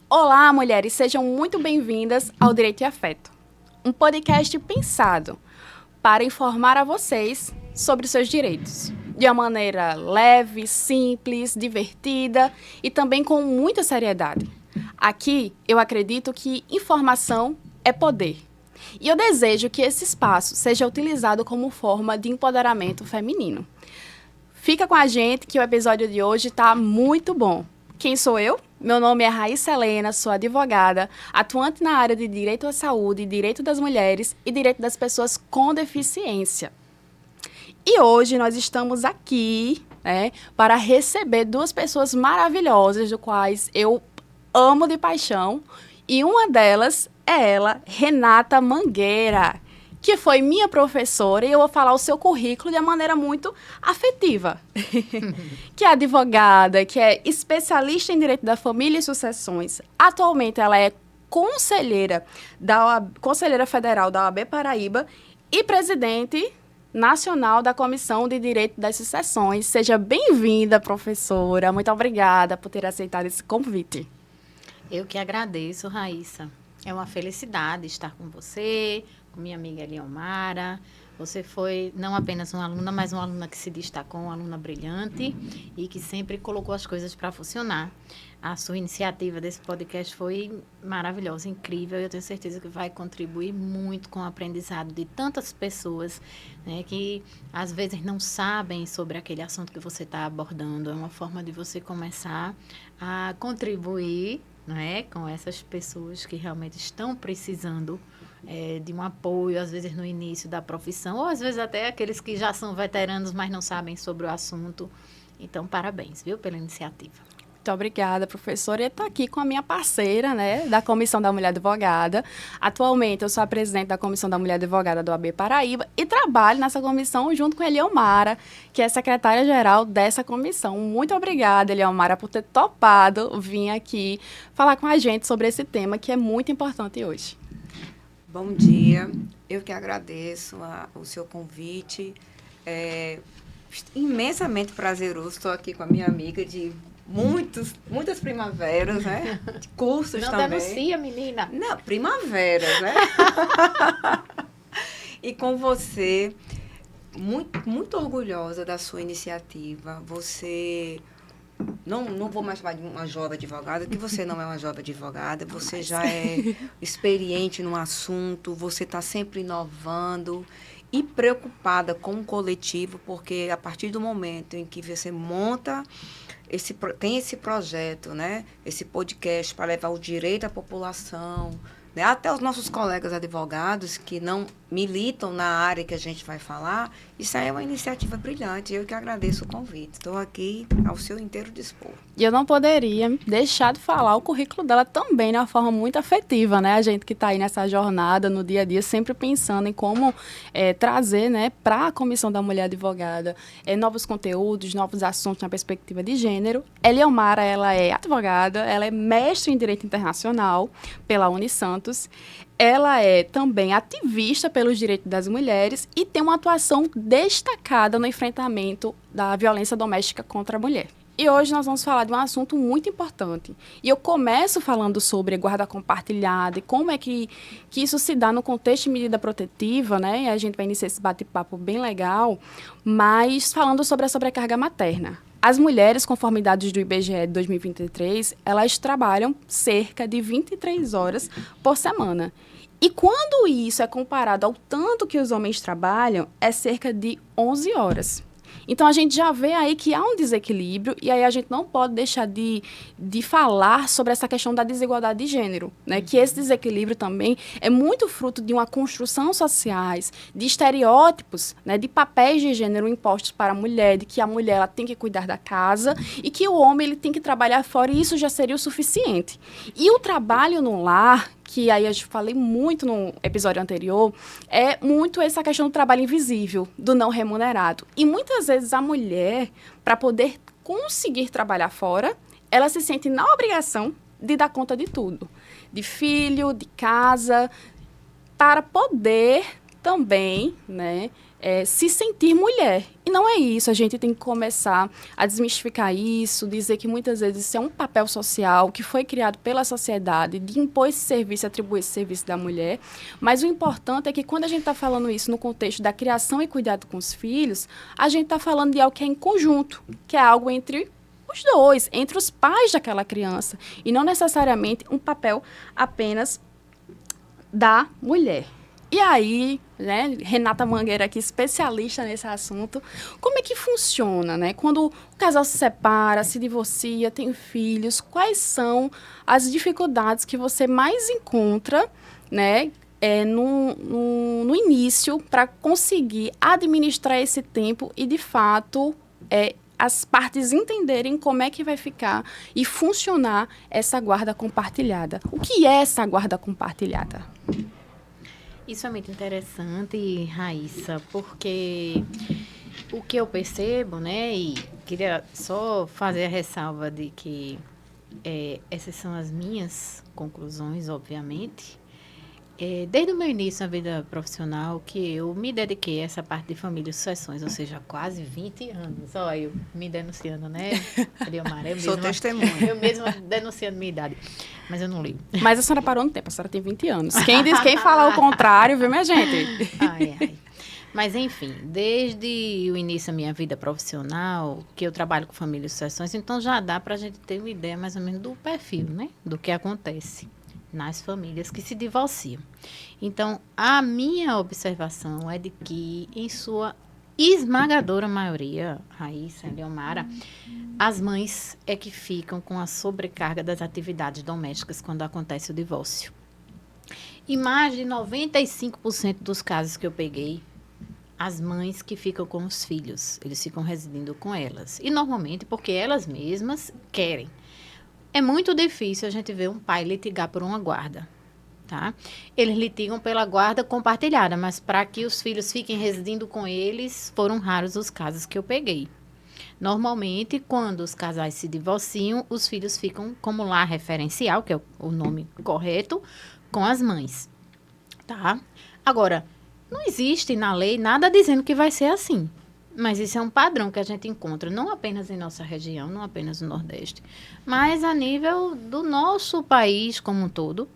Olá, mulheres, sejam muito bem-vindas ao Direito e Afeto, um podcast pensado para informar a vocês sobre seus direitos, de uma maneira leve, simples, divertida e também com muita seriedade. Aqui, eu acredito que informação é poder. E eu desejo que esse espaço seja utilizado como forma de empoderamento feminino. Fica com a gente que o episódio de hoje está muito bom. Quem sou eu? Meu nome é Raíssa Helena, sou advogada, atuante na área de Direito à Saúde, Direito das Mulheres e Direito das Pessoas com Deficiência. E hoje nós estamos aqui, para receber duas pessoas maravilhosas, do quais eu amo de paixão, e uma delas é ela, Renata Mangueira, que foi minha professora, e eu vou falar o seu currículo de uma maneira muito afetiva. Que é advogada, que é especialista em Direito da Família e Sucessões. Atualmente, ela é conselheira federal da OAB Paraíba e presidente nacional da Comissão de Direito das Sucessões. Seja bem-vinda, professora. Muito obrigada por ter aceitado esse convite. Eu que agradeço, Raíssa. É uma felicidade estar com você, com minha amiga Eliomara. Você foi não apenas uma aluna, mas uma aluna que se destacou, uma aluna brilhante e que sempre colocou as coisas para funcionar. A sua iniciativa desse podcast foi maravilhosa, incrível. Eu tenho certeza que vai contribuir muito com o aprendizado de tantas pessoas, né, que às vezes não sabem sobre aquele assunto que você está abordando. É uma forma de você começar a contribuir, né, com essas pessoas que realmente estão precisando de um apoio, às vezes no início da profissão, ou às vezes até aqueles que já são veteranos, mas não sabem sobre o assunto. Então, parabéns, viu, pela iniciativa. Muito obrigada, professora. E estou aqui com a minha parceira, da Comissão da Mulher Advogada. Atualmente, eu sou a presidente da Comissão da Mulher Advogada do OAB Paraíba e trabalho nessa comissão junto com a Eliomara, que é secretária-geral dessa comissão. Muito obrigada, Eliomara, por ter topado vir aqui falar com a gente sobre esse tema que é muito importante hoje. Bom dia, eu que agradeço o seu convite. É imensamente prazeroso, estou aqui com a minha amiga de muitas primaveras, né? De cursos não também. Não denuncia, menina. Não, primaveras, né? E com você, muito orgulhosa da sua iniciativa. Você... Não vou mais chamar de uma jovem advogada, que você não é uma jovem advogada, você já é experiente no assunto, você está sempre inovando e preocupada com o coletivo, porque a partir do momento em que você tem esse projeto, né, esse podcast para levar o direito à população, né, até os nossos colegas advogados que não militam na área que a gente vai falar, isso aí é uma iniciativa brilhante. Eu que agradeço o convite. Estou aqui ao seu inteiro dispor. E eu não poderia deixar de falar o currículo dela também de uma forma muito afetiva, né? A gente que está aí nessa jornada, no dia a dia, sempre pensando em como trazer, né, para a Comissão da Mulher Advogada novos conteúdos, novos assuntos na perspectiva de gênero. Eliomara, ela é advogada, ela é mestre em Direito Internacional pela Unisantos. Ela é também ativista pelos direitos das mulheres e tem uma atuação destacada no enfrentamento da violência doméstica contra a mulher. E hoje nós vamos falar de um assunto muito importante. E eu começo falando sobre guarda compartilhada e como é que isso se dá no contexto de medida protetiva, né? E a gente vai iniciar esse bate-papo bem legal, mas falando sobre a sobrecarga materna. As mulheres, conforme dados do IBGE de 2023, elas trabalham cerca de 23 horas por semana. E quando isso é comparado ao tanto que os homens trabalham, é cerca de 11 horas. Então, a gente já vê aí que há um desequilíbrio e aí a gente não pode deixar de falar sobre essa questão da desigualdade de gênero, né? Que esse desequilíbrio também é muito fruto de uma construção sociais, de estereótipos, né? De papéis de gênero impostos para a mulher, de que a mulher ela tem que cuidar da casa e que o homem ele tem que trabalhar fora e isso já seria o suficiente. E o trabalho no lar, que aí eu falei muito no episódio anterior, é muito essa questão do trabalho invisível, do não remunerado. E muitas vezes a mulher, para poder conseguir trabalhar fora, ela se sente na obrigação de dar conta de tudo. De filho, de casa, para poder também, né, se sentir mulher. E não é isso, a gente tem que começar a desmistificar isso, dizer que muitas vezes isso é um papel social que foi criado pela sociedade, de impor esse serviço, atribuir esse serviço da mulher. Mas o importante é que quando a gente está falando isso no contexto da criação e cuidado com os filhos, a gente está falando de algo que é em conjunto, que é algo entre os dois, entre os pais daquela criança, e não necessariamente um papel apenas da mulher. E aí, né, Renata Mangueira aqui, especialista nesse assunto, como é que funciona, né? Quando o casal se separa, se divorcia, tem filhos, quais são as dificuldades que você mais encontra, né, no início para conseguir administrar esse tempo e, de fato, as partes entenderem como é que vai ficar e funcionar essa guarda compartilhada. O que é essa guarda compartilhada? Isso é muito interessante, Raíssa, porque o que eu percebo, né, e queria só fazer a ressalva de que essas são as minhas conclusões, obviamente. Desde o meu início na vida profissional, que eu me dediquei a essa parte de família e sucessões, ou seja, quase 20 anos. Olha, eu me denunciando, né, Eliomara? Sou testemunha. Eu mesma denunciando minha idade, mas eu não ligo. Mas a senhora parou no tempo, a senhora tem 20 anos. Quem falar o contrário, viu, minha gente? Ai. Mas, enfim, desde o início da minha vida profissional, que eu trabalho com família e sucessões, então já dá para a gente ter uma ideia mais ou menos do perfil, né, do que acontece nas famílias que se divorciam. Então, a minha observação é de que, em sua esmagadora maioria, Raíssa, Eliomara, as mães é que ficam com a sobrecarga das atividades domésticas quando acontece o divórcio. E mais de 95% dos casos que eu peguei, as mães que ficam com os filhos, eles ficam residindo com elas. E normalmente porque elas mesmas querem. É muito difícil a gente ver um pai litigar por uma guarda, tá? Eles litigam pela guarda compartilhada, mas para que os filhos fiquem residindo com eles, foram raros os casos que eu peguei. Normalmente, quando os casais se divorciam, os filhos ficam como lar referencial, que é o nome correto, com as mães, tá? Agora, não existe na lei nada dizendo que vai ser assim. Mas isso é um padrão que a gente encontra, não apenas em nossa região, não apenas no Nordeste, mas a nível do nosso país como um todo,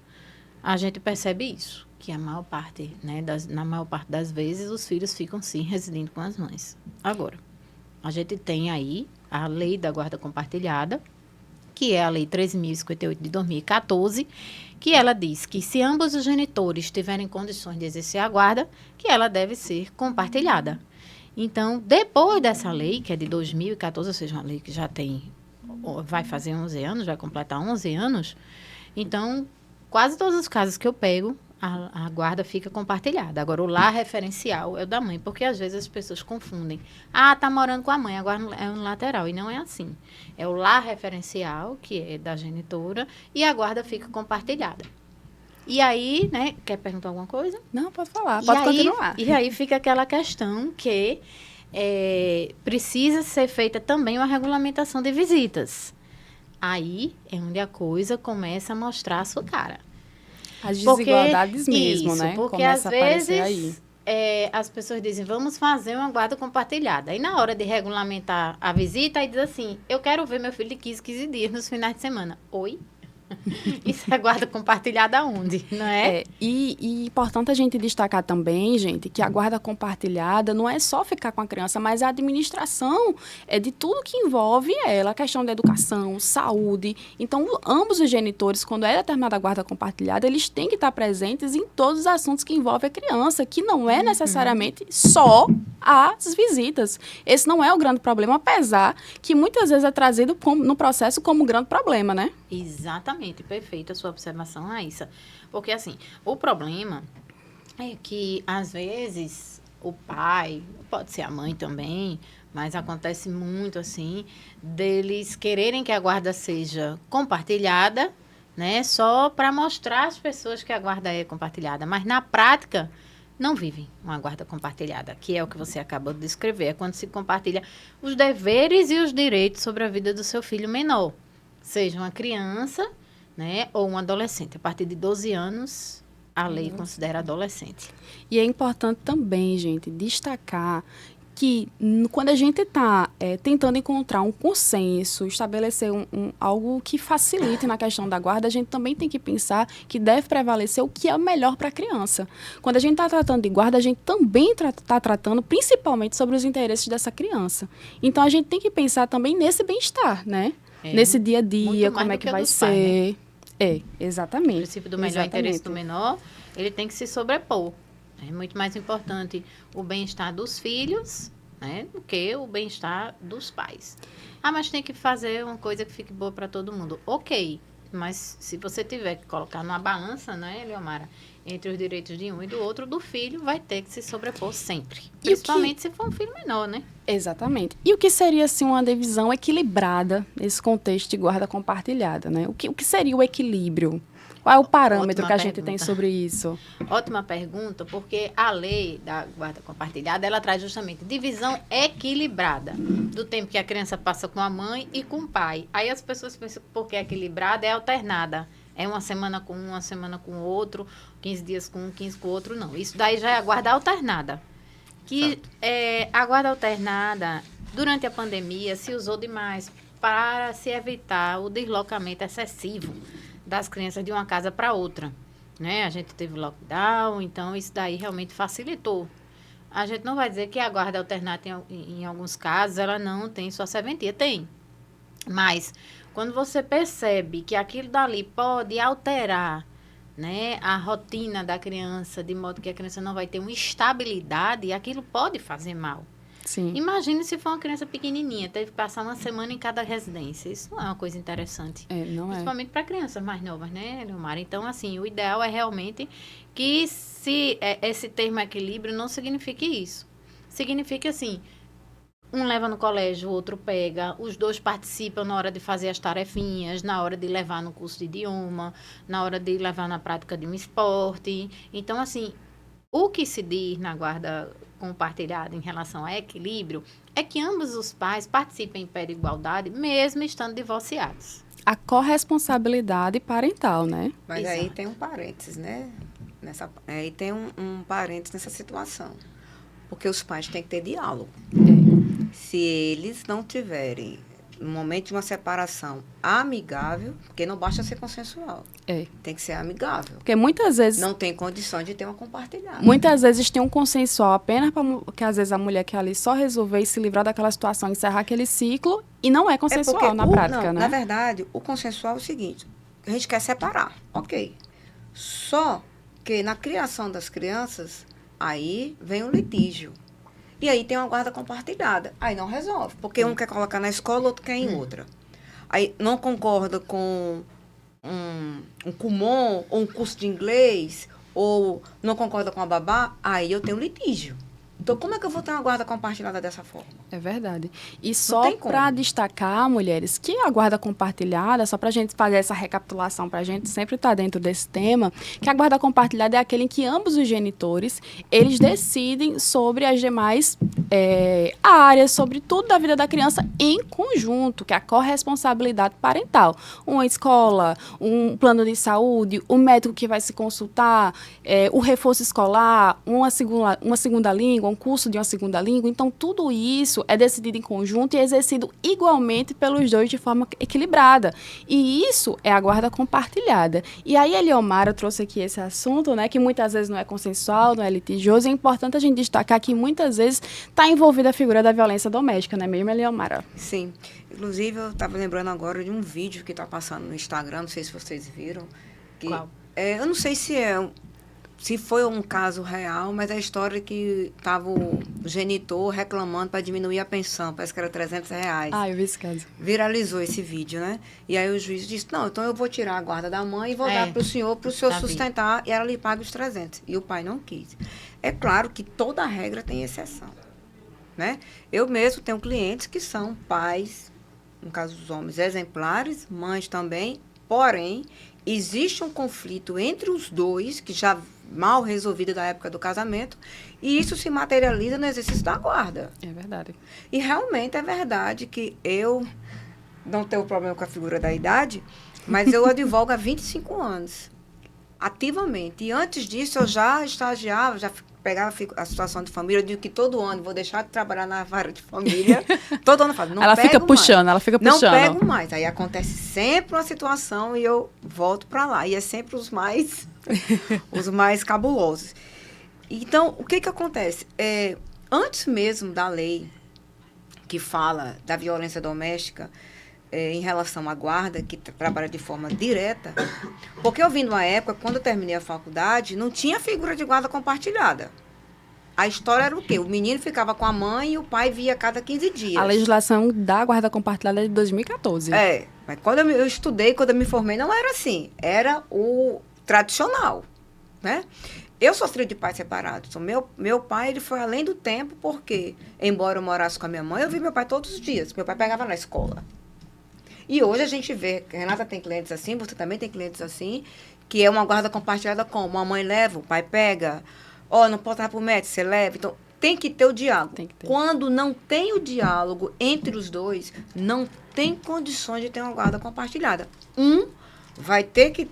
a gente percebe isso, que a maior parte, né, na maior parte das vezes, os filhos ficam, sim, residindo com as mães. Agora, a gente tem aí a lei da guarda compartilhada, que é a Lei 13.058 de 2014, que ela diz que se ambos os genitores tiverem condições de exercer a guarda, que ela deve ser compartilhada. Então, depois dessa lei, que é de 2014, ou seja, uma lei que já vai fazer 11 anos, vai completar 11 anos, então, quase todos os casos que eu pego, a guarda fica compartilhada. Agora, o lar referencial é o da mãe, porque às vezes as pessoas confundem. Ah, tá morando com a mãe, agora é um lateral, e não é assim. É o lar referencial, que é da genitora, e a guarda fica compartilhada. E aí, né, quer perguntar alguma coisa? Não, pode falar, pode continuar. E aí fica aquela questão que precisa ser feita também uma regulamentação de visitas. Aí é onde a coisa começa a mostrar a sua cara. As desigualdades mesmo, né? Porque começa às a aparecer vezes aí. As pessoas dizem, vamos fazer uma guarda compartilhada. Aí na hora de regulamentar a visita, aí diz assim, eu quero ver meu filho de 15 dias nos finais de semana. Oi? Isso é guarda compartilhada onde, não é? E importante a gente destacar também, gente, que a guarda compartilhada não é só ficar com a criança, mas a administração de tudo que envolve ela, a questão da educação, saúde. Então, ambos os genitores, quando é determinada a guarda compartilhada, eles têm que estar presentes em todos os assuntos que envolvem a criança, que não é necessariamente só as visitas. Esse não é o grande problema, apesar que muitas vezes é trazido no processo como um grande problema, né? Exatamente, perfeita a sua observação, Raíssa. Porque, assim, o problema é que, às vezes, o pai, pode ser a mãe também, mas acontece muito, assim, deles quererem que a guarda seja compartilhada, né, só para mostrar às pessoas que a guarda é compartilhada. Mas, na prática, não vivem uma guarda compartilhada, que é o que você acabou de descrever. É quando se compartilha os deveres e os direitos sobre a vida do seu filho menor. Seja uma criança, né, ou um adolescente. A partir de 12 anos, a lei considera adolescente. E é importante também, gente, destacar que quando a gente está tentando encontrar um consenso, estabelecer algo que facilite na questão da guarda, a gente também tem que pensar que deve prevalecer o que é melhor para a criança. Quando a gente está tratando de guarda, a gente também está tratando principalmente sobre os interesses dessa criança. Então, a gente tem que pensar também nesse bem-estar, né? Nesse dia a dia, como é que vai ser. Pais, né? Exatamente. O princípio do melhor interesse do menor, ele tem que se sobrepor. É muito mais importante o bem-estar dos filhos, né, do que o bem-estar dos pais. Ah, mas tem que fazer uma coisa que fique boa para todo mundo. Ok, mas se você tiver que colocar numa balança, né, Eliomara, entre os direitos de um e do outro, do filho vai ter que se sobrepor sempre. Principalmente se for um filho menor, né? Exatamente. E o que seria, assim, uma divisão equilibrada nesse contexto de guarda compartilhada, né? O que seria o equilíbrio? Qual é o parâmetro que a gente tem sobre isso? Ótima pergunta, porque a lei da guarda compartilhada, ela traz justamente divisão equilibrada do tempo que a criança passa com a mãe e com o pai. Aí as pessoas pensam que porque é equilibrada é alternada. É uma semana com um, uma semana com o outro, 15 dias com um, 15 com o outro. Não, isso daí já é a guarda alternada. Que a guarda alternada, durante a pandemia, se usou demais para se evitar o deslocamento excessivo das crianças de uma casa para outra, né? A gente teve lockdown, então isso daí realmente facilitou. A gente não vai dizer que a guarda alternada, em alguns casos, ela não tem sua serventia. Tem. Mas, quando você percebe que aquilo dali pode alterar, né, a rotina da criança, de modo que a criança não vai ter uma estabilidade, aquilo pode fazer mal. Sim. Imagine se for uma criança pequenininha, teve que passar uma semana em cada residência. Isso não é uma coisa interessante. Não Principalmente para crianças mais novas, né, Leomara? Então, assim, o ideal é realmente que esse termo equilíbrio não signifique isso. Significa, assim, um leva no colégio, o outro pega, os dois participam na hora de fazer as tarefinhas, na hora de levar no curso de idioma, na hora de levar na prática de um esporte. Então, assim, o que se diz na guarda compartilhada em relação a equilíbrio é que ambos os pais participem em pé de igualdade, mesmo estando divorciados. A corresponsabilidade parental, né? Mas Exato. aí tem um parênteses, né? Aí tem um parênteses nessa situação. Porque os pais têm que ter diálogo. Se eles não tiverem, no momento de uma separação, amigável, porque não basta ser consensual. Tem que ser amigável. Porque muitas vezes... Não tem condição de ter uma compartilhada. Muitas vezes tem um consensual apenas porque às vezes a mulher quer ali só resolver e se livrar daquela situação, encerrar aquele ciclo, e não é consensual na prática, né? Na verdade, o consensual é o seguinte, a gente quer separar, ok. Só que na criação das crianças, aí vem o litígio. E aí tem uma guarda compartilhada. Aí não resolve, porque um quer colocar na escola, outro quer em outra. Aí não concorda com um Kumon, ou um curso de inglês, ou não concorda com a babá, aí eu tenho litígio. Então, como é que eu vou ter uma guarda compartilhada dessa forma? É verdade. E só para destacar, mulheres, que a guarda compartilhada, só para a gente fazer essa recapitulação, para a gente sempre estar dentro desse tema, que a guarda compartilhada é aquele em que ambos os genitores, eles decidem sobre as demais áreas, sobre tudo da vida da criança em conjunto, que é a corresponsabilidade parental. Uma escola, um plano de saúde, o médico que vai se consultar, o reforço escolar, uma segunda língua, um curso de uma segunda língua. Então, tudo isso é decidido em conjunto e exercido igualmente pelos dois de forma equilibrada. E isso é a guarda compartilhada. E aí, Eliomara trouxe aqui esse assunto, né, que muitas vezes não é consensual, não é litigioso. É importante a gente destacar que muitas vezes está envolvida a figura da violência doméstica, não é mesmo, Eliomara? Sim. Inclusive, eu estava lembrando agora de um vídeo que está passando no Instagram, não sei se vocês viram. Qual? Eu não sei se foi um caso real, mas a história que estava o genitor reclamando para diminuir a pensão, parece que era R$300. Eu vi esse caso. Viralizou esse vídeo, né? E aí o juiz disse, não, então eu vou tirar a guarda da mãe e vou dar para o senhor sustentar, e ela lhe paga os 300. E o pai não quis. É claro que toda regra tem exceção, né? Eu mesmo tenho clientes que são pais, no caso dos homens, exemplares, mães também, porém, existe um conflito entre os dois, que já mal resolvido da época do casamento, e isso se materializa no exercício da guarda. É verdade. E realmente é verdade que eu não tenho problema com a figura da idade, mas eu advogo há 25 anos. ativamente. E antes disso, eu já estagiava, já pegava a situação de família, eu digo que todo ano vou deixar de trabalhar na vara de família. Todo ano eu falo, não ela pego fica puxando, mais. ela fica puxando. Não pego mais. Aí acontece sempre uma situação e eu volto para lá. E é sempre os mais cabulosos. Então, o que acontece? Antes mesmo da lei que fala da violência doméstica, em relação à guarda, que trabalha de forma direta, porque eu vim de uma época, quando eu terminei a faculdade, não tinha figura de guarda compartilhada. A história era o quê? O menino ficava com a mãe e o pai via a cada 15 dias. A legislação da guarda compartilhada é de 2014. Mas quando eu estudei, quando eu me formei, não era assim. Era o tradicional, né? Eu sou filho de pais separados. Então, meu pai, ele foi além do tempo, porque, embora eu morasse com a minha mãe, eu vi meu pai todos os dias. Meu pai pegava na escola. E hoje a gente vê, Renata tem clientes assim, você também tem clientes assim, que é uma guarda compartilhada como? A mãe leva, o pai pega. Não pode estar para o médico, você leva. Então, tem que ter o diálogo. Quando não tem o diálogo entre os dois, não tem condições de ter uma guarda compartilhada. Vai ter que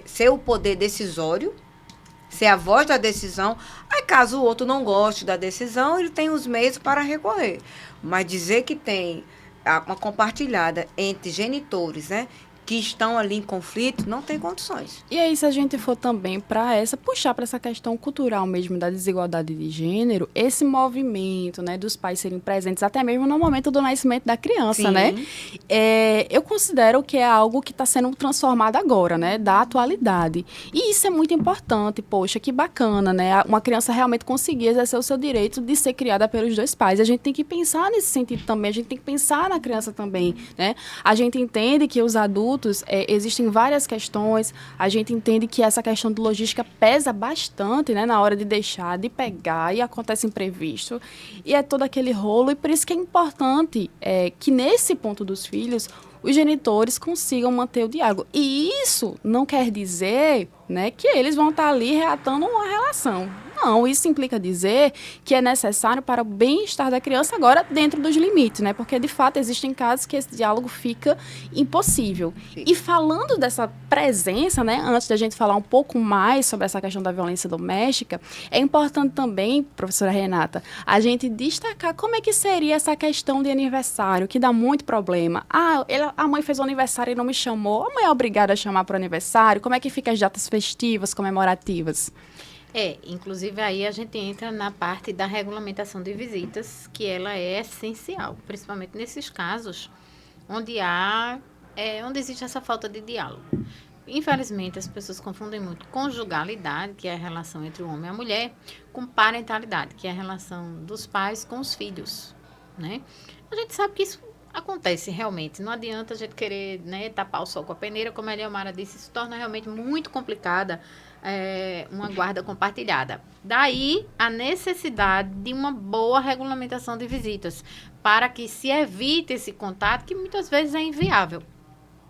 ser o poder decisório, ser a voz da decisão. Aí, caso o outro não goste da decisão, ele tem os meios para recorrer. Mas dizer que tem uma compartilhada entre genitores, né, que estão ali em conflito, não tem condições. E aí, se a gente for também puxar para essa questão cultural mesmo da desigualdade de gênero, esse movimento, né, dos pais serem presentes até mesmo no momento do nascimento da criança, né? Eu considero que é algo que está sendo transformado agora, né, da atualidade. E isso é muito importante, poxa, que bacana, né? Uma criança realmente conseguir exercer o seu direito de ser criada pelos dois pais. A gente tem que pensar nesse sentido também, a gente tem que pensar na criança também, né? A gente entende que os adultos existem várias questões, a gente entende que essa questão de logística pesa bastante, né, na hora de deixar, de pegar, e acontece imprevisto, e é todo aquele rolo, e por isso que é importante que nesse ponto dos filhos, os genitores consigam manter o diálogo. E isso não quer dizer, né, que eles vão estar ali reatando uma relação. Não, isso implica dizer que é necessário para o bem-estar da criança agora dentro dos limites, né? Porque, de fato, existem casos que esse diálogo fica impossível. Sim. E falando dessa presença, né, antes da gente falar um pouco mais sobre essa questão da violência doméstica, é importante também, professora Renata, a gente destacar como é que seria essa questão de aniversário, que dá muito problema. A mãe fez o aniversário e não me chamou, a mãe é obrigada a chamar para o aniversário, como é que fica as datas festivas, comemorativas? Inclusive aí a gente entra na parte da regulamentação de visitas, que ela é essencial, principalmente nesses casos onde existe essa falta de diálogo. Infelizmente, as pessoas confundem muito conjugalidade, que é a relação entre o homem e a mulher, com parentalidade, que é a relação dos pais com os filhos, né? A gente sabe que isso acontece realmente, não adianta a gente querer, né, tapar o sol com a peneira, como a Eliomara disse, isso torna realmente muito complicada uma guarda compartilhada. Daí a necessidade de uma boa regulamentação de visitas, para que se evite esse contato, que muitas vezes é inviável.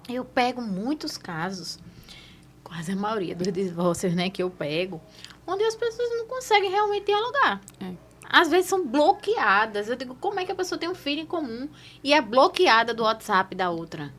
Eu pego muitos casos, quase a maioria dos divórcios, né, que eu pego, onde as pessoas não conseguem realmente dialogar. Às vezes são bloqueadas. Eu digo, como é que a pessoa tem um filho em comum e é bloqueada do WhatsApp da outra?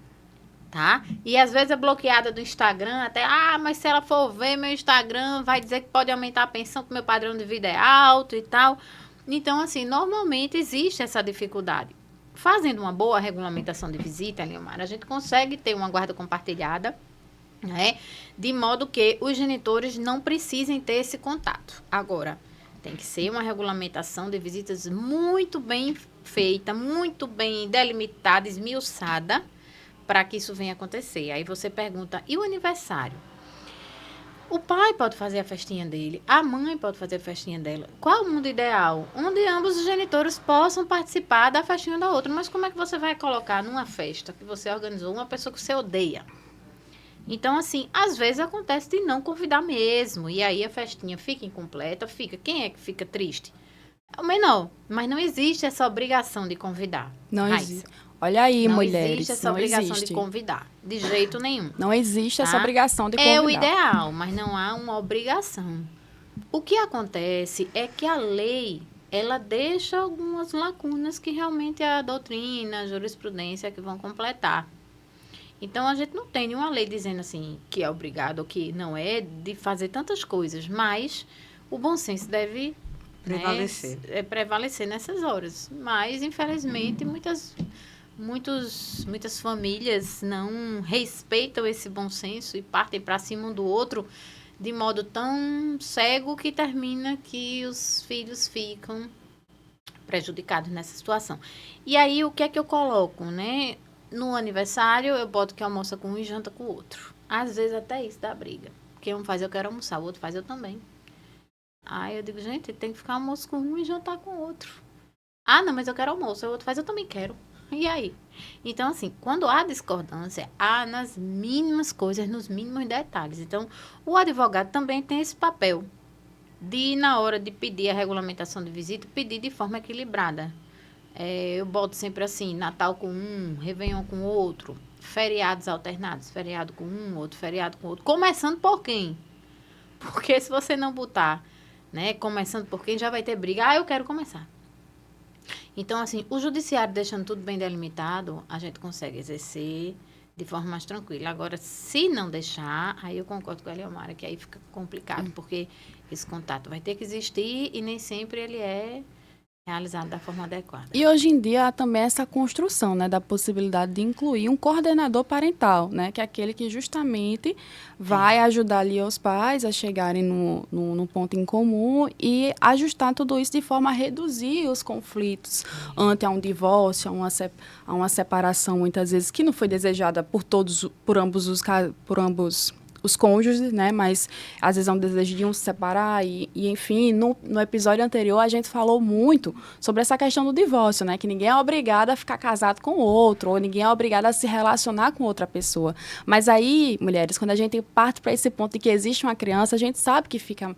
Tá? E às vezes é bloqueada do Instagram, até, mas se ela for ver meu Instagram, vai dizer que pode aumentar a pensão, que meu padrão de vida é alto e tal. Então, assim, normalmente existe essa dificuldade. Fazendo uma boa regulamentação de visita, Eliomara, a gente consegue ter uma guarda compartilhada, né? De modo que os genitores não precisem ter esse contato. Agora, tem que ser uma regulamentação de visitas muito bem feita, muito bem delimitada, esmiuçada, para que isso venha acontecer. Aí você pergunta, e o aniversário? O pai pode fazer a festinha dele, a mãe pode fazer a festinha dela. Qual é o mundo ideal? Onde ambos os genitores possam participar da festinha da outra. Mas como é que você vai colocar numa festa que você organizou uma pessoa que você odeia? Então, assim, às vezes acontece de não convidar mesmo. E aí a festinha fica incompleta, Quem é que fica triste? O menor. Mas não existe essa obrigação de convidar. Não existe. Olha aí, não mulheres. Não existe essa obrigação de convidar. De jeito nenhum. Não existe essa obrigação de convidar. É o ideal, mas não há uma obrigação. O que acontece é que a lei, ela deixa algumas lacunas que realmente a doutrina, a jurisprudência que vão completar. Então, a gente não tem nenhuma lei dizendo assim que é obrigado ou que não é de fazer tantas coisas, mas o bom senso deve Prevalecer. Prevalecer nessas horas. Mas, infelizmente, muitas famílias não respeitam esse bom senso e partem para cima um do outro de modo tão cego que termina que os filhos ficam prejudicados nessa situação. E aí, o que é que eu coloco, né? No aniversário, eu boto que almoça com um e janta com o outro. Às vezes, até isso dá briga. Porque um faz, eu quero almoçar, o outro faz, eu também. Aí eu digo, gente, tem que ficar almoço com um e jantar com o outro. Ah, não, mas eu quero almoço, o outro faz, eu também quero. E aí? Então, assim, quando há discordância, há nas mínimas coisas, nos mínimos detalhes. Então, o advogado também tem esse papel de, na hora de pedir a regulamentação de visita, pedir de forma equilibrada. Eu boto sempre assim, Natal com um, Réveillon com outro, feriados alternados, feriado com um, outro feriado com outro. Começando por quem? Porque se você não botar, né, começando por quem, já vai ter briga. Ah, eu quero começar. Então, assim, o judiciário deixando tudo bem delimitado, a gente consegue exercer de forma mais tranquila. Agora, se não deixar, aí eu concordo com a Eliomara, que aí fica complicado, porque esse contato vai ter que existir e nem sempre ele é realizado da forma adequada. E hoje em dia há também essa construção, né, da possibilidade de incluir um coordenador parental, né, que é aquele que justamente vai ajudar ali os pais a chegarem no ponto em comum e ajustar tudo isso de forma a reduzir os conflitos ante a um divórcio, a uma separação, muitas vezes, que não foi desejada por ambos os cônjuges, né? Mas às vezes é um desejo de um se separar e enfim, no episódio anterior a gente falou muito sobre essa questão do divórcio, né? Que ninguém é obrigado a ficar casado com o outro, ou ninguém é obrigado a se relacionar com outra pessoa. Mas aí, mulheres, quando a gente parte para esse ponto de que existe uma criança, a gente sabe que fica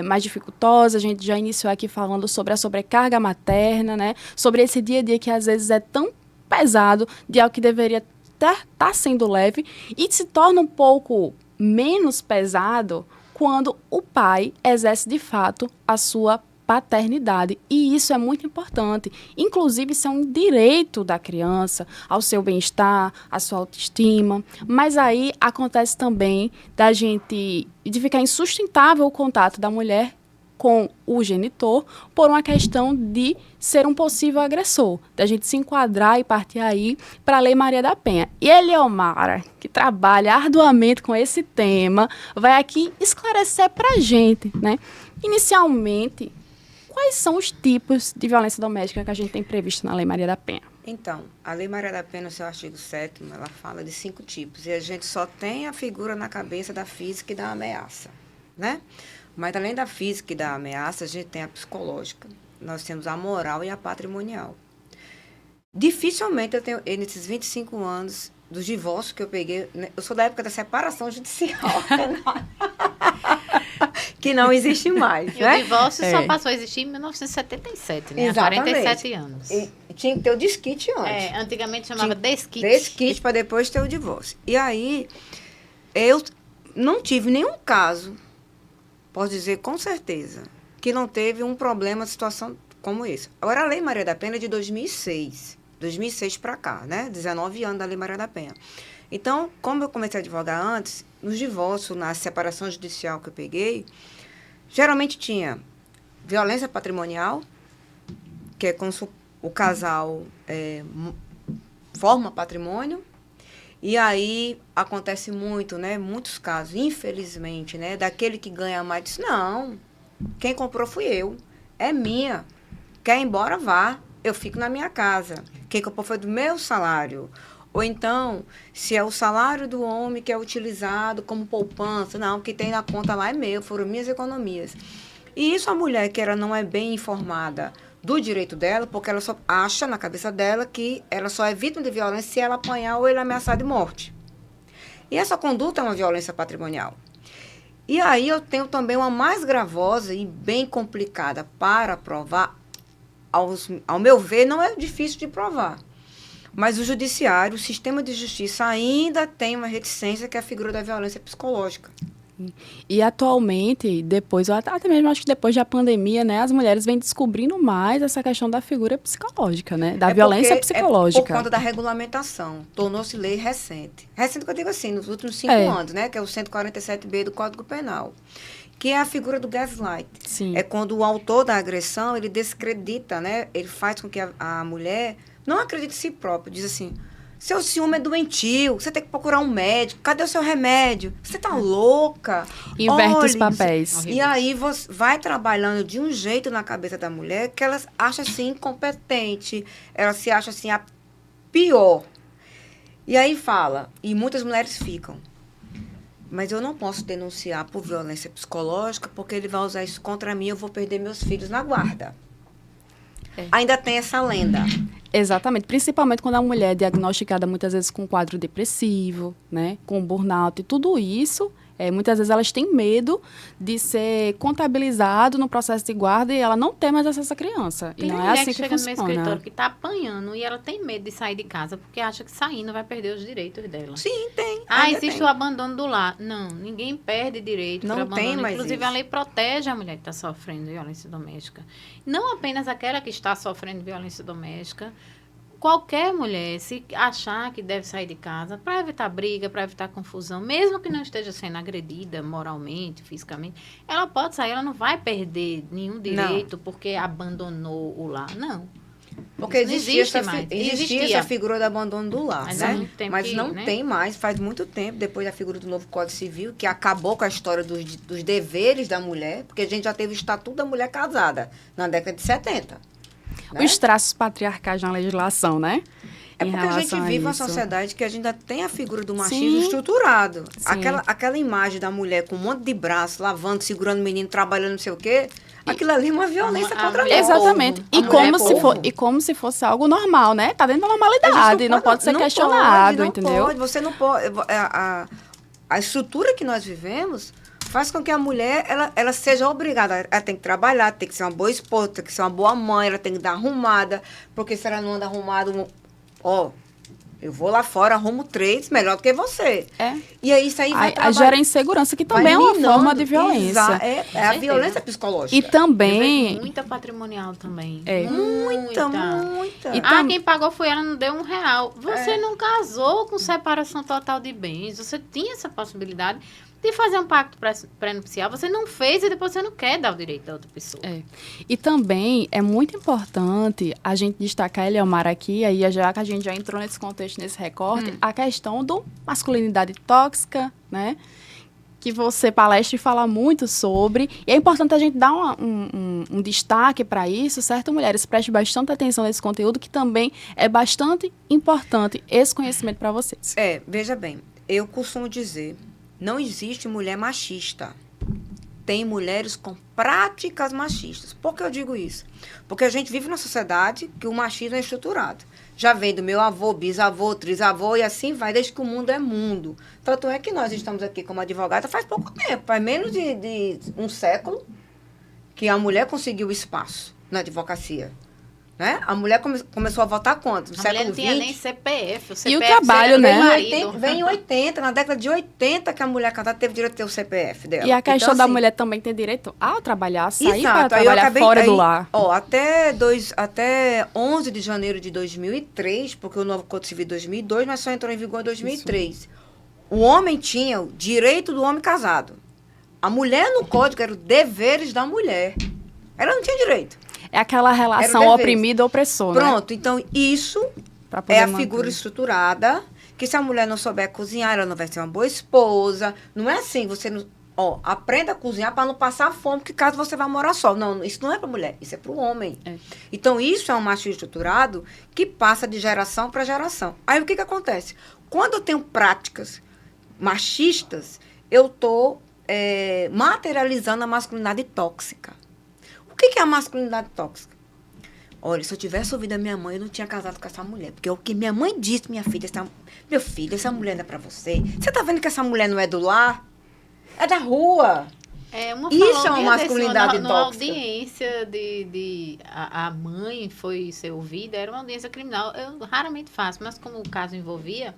mais dificultosa. A gente já iniciou aqui falando sobre a sobrecarga materna, né? Sobre esse dia a dia que às vezes é tão pesado de algo que deveria estar sendo leve e se torna um pouco menos pesado quando o pai exerce de fato a sua paternidade. E isso é muito importante. Inclusive, isso é um direito da criança ao seu bem-estar, à sua autoestima. Mas aí acontece também de ficar insustentável o contato da mulher com o genitor por uma questão de ser um possível agressor, da gente se enquadrar e partir aí para a Lei Maria da Penha. E Eliomara, que trabalha arduamente com esse tema, vai aqui esclarecer para a gente, né? Inicialmente, quais são os tipos de violência doméstica que a gente tem previsto na Lei Maria da Penha? Então, a Lei Maria da Penha, no seu artigo 7º, ela fala de 5 tipos, e a gente só tem a figura na cabeça da física e da ameaça, né? Mas, além da física e da ameaça, a gente tem a psicológica. Nós temos a moral e a patrimonial. Dificilmente eu tenho, nesses 25 anos dos divórcios que eu peguei, eu sou da época da separação judicial, que não existe mais, E né? o divórcio só passou a existir em 1977, né? Há Exatamente. 47 anos. E tinha que ter o desquite antes. Antigamente chamava desquite. Desquite para depois ter o divórcio. E aí, eu não tive nenhum caso, posso dizer com certeza, que não teve um problema, situação como esse. Agora, a Lei Maria da Penha é de 2006 para cá, né? 19 anos da Lei Maria da Penha. Então, como eu comecei a advogar antes, nos divórcios, na separação judicial que eu peguei, geralmente tinha violência patrimonial, que é quando o casal forma patrimônio. E aí acontece muito, né? Muitos casos, infelizmente, né? Daquele que ganha mais diz, não, quem comprou fui eu, é minha. Quer ir embora, vá. Eu fico na minha casa. Quem comprou foi do meu salário. Ou então, se é o salário do homem que é utilizado como poupança, não, o que tem na conta lá é meu, foram minhas economias. E isso a mulher que ela não é bem informada do direito dela, porque ela só acha na cabeça dela que ela só é vítima de violência se ela apanhar ou ele ameaçar de morte. E essa conduta é uma violência patrimonial. E aí eu tenho também uma mais gravosa e bem complicada para provar, ao meu ver, não é difícil de provar. Mas o judiciário, o sistema de justiça ainda tem uma reticência que é a figura da violência psicológica. E atualmente, depois, ou até mesmo acho que depois da pandemia, né, as mulheres vêm descobrindo mais essa questão da figura psicológica, né, da violência psicológica. É por conta da regulamentação. Tornou-se lei recente. Recente que eu digo assim, nos últimos 5 anos, né, que é o 147B do Código Penal. Que é a figura do gaslight. Sim. É quando o autor da agressão, ele descredita, né, ele faz com que a mulher não acredite em si própria. Diz assim, seu ciúme é doentio, você tem que procurar um médico, cadê o seu remédio? Você tá louca? Inverte os papéis. E aí você vai trabalhando de um jeito na cabeça da mulher que ela acha assim incompetente, ela se acha assim a pior. E aí fala, e muitas mulheres ficam, mas eu não posso denunciar por violência psicológica porque ele vai usar isso contra mim e eu vou perder meus filhos na guarda. Ainda tem essa lenda. Exatamente, principalmente quando a mulher é diagnosticada muitas vezes com quadro depressivo, né, com burnout e tudo isso, muitas vezes elas têm medo de ser contabilizado no processo de guarda e ela não tem mais acesso à criança. Tem e não mulher é assim que chega no meu funciona. escritório que está apanhando e ela tem medo de sair de casa porque acha que saindo vai perder os direitos dela. Sim, tem. Existe o abandono do lar. Não, ninguém perde direito por abandono. Tem mais Inclusive, isso. a lei protege a mulher que está sofrendo violência doméstica. Não apenas aquela que está sofrendo violência doméstica. Qualquer mulher, se achar que deve sair de casa para evitar briga, para evitar confusão, mesmo que não esteja sendo agredida moralmente, fisicamente, ela pode sair, ela não vai perder nenhum direito porque abandonou o lar. Não. Porque existia essa figura do abandono do lar, mas né? Mas não tem mais, faz muito tempo, depois da figura do novo Código Civil, que acabou com a história dos deveres da mulher, porque a gente já teve o Estatuto da Mulher Casada, na década de 70. Né? Os traços patriarcais na legislação, né? É porque a gente vive uma sociedade que a gente ainda tem a figura do machismo estruturado. Aquela imagem da mulher com um monte de braço, lavando, segurando o menino, trabalhando, não sei o quê. Aquilo ali é uma violência contra a mulher. Exatamente. E como se fosse algo normal, né? Tá dentro da normalidade. Não pode ser questionado, entendeu? Você não pode. A estrutura que nós vivemos faz com que a mulher ela seja obrigada. Ela tem que trabalhar, tem que ser uma boa esposa, tem que ser uma boa mãe, ela tem que dar arrumada. Porque se ela não anda arrumada, eu vou lá fora, arrumo 3, melhor do que você. E aí isso aí vai gera insegurança, que também é uma forma de violência. É a violência psicológica. E também... muita patrimonial também. Muita. Quem pagou foi ela, não deu R$1. Você não casou com separação total de bens. Você tinha essa possibilidade de fazer um pacto pré-nupcial, você não fez e depois você não quer dar o direito da outra pessoa. E também é muito importante a gente destacar, Eliomar, aqui, aí já que a gente já entrou nesse contexto, nesse recorte, a questão do masculinidade tóxica, né? Que você palestra e fala muito sobre. E é importante a gente dar um destaque para isso, certo, mulheres? Preste bastante atenção nesse conteúdo, que também é bastante importante esse conhecimento para vocês. Veja bem, eu costumo dizer... Não existe mulher machista. Tem mulheres com práticas machistas. Por que eu digo isso? Porque a gente vive numa sociedade que o machismo é estruturado. Já vem do meu avô, bisavô, trisavô e assim vai, desde que o mundo é mundo. Tanto é que nós estamos aqui como advogada faz pouco tempo, faz menos de um século que a mulher conseguiu espaço na advocacia. Né? A mulher começou a votar quando? No século XX. Não tinha nem CPF. O CPF e o trabalho, né? Vem em 80, na década de 80 que a mulher casada teve direito a ter o CPF dela. E a questão da mulher também ter direito a trabalhar, sair para Exato. trabalhar fora do lar. Até 11 de janeiro de 2003, porque o novo Código Civil de 2002, mas só entrou em vigor em 2003. Isso. O homem tinha o direito do homem casado. A mulher no código era os deveres da mulher. Ela não tinha direito. É aquela relação oprimida-opressor, né? Pronto, então isso é a figura estruturada, que se a mulher não souber cozinhar, ela não vai ser uma boa esposa. Não é assim, você não... aprenda a cozinhar para não passar fome, porque caso você vá morar só. Não, isso não é para mulher, isso é para o homem. Então, isso é um machismo estruturado que passa de geração para geração. Aí, o que acontece? Quando eu tenho práticas machistas, eu estou materializando a masculinidade tóxica. O que é a masculinidade tóxica? Olha, se eu tivesse ouvido a minha mãe, eu não tinha casado com essa mulher. Porque o que minha mãe disse, meu filho, essa mulher não é pra você. Você tá vendo que essa mulher não é do lar? É da rua. Isso é uma masculinidade tóxica. Na audiência a mãe foi ser ouvida, era uma audiência criminal. Eu raramente faço, mas como o caso envolvia,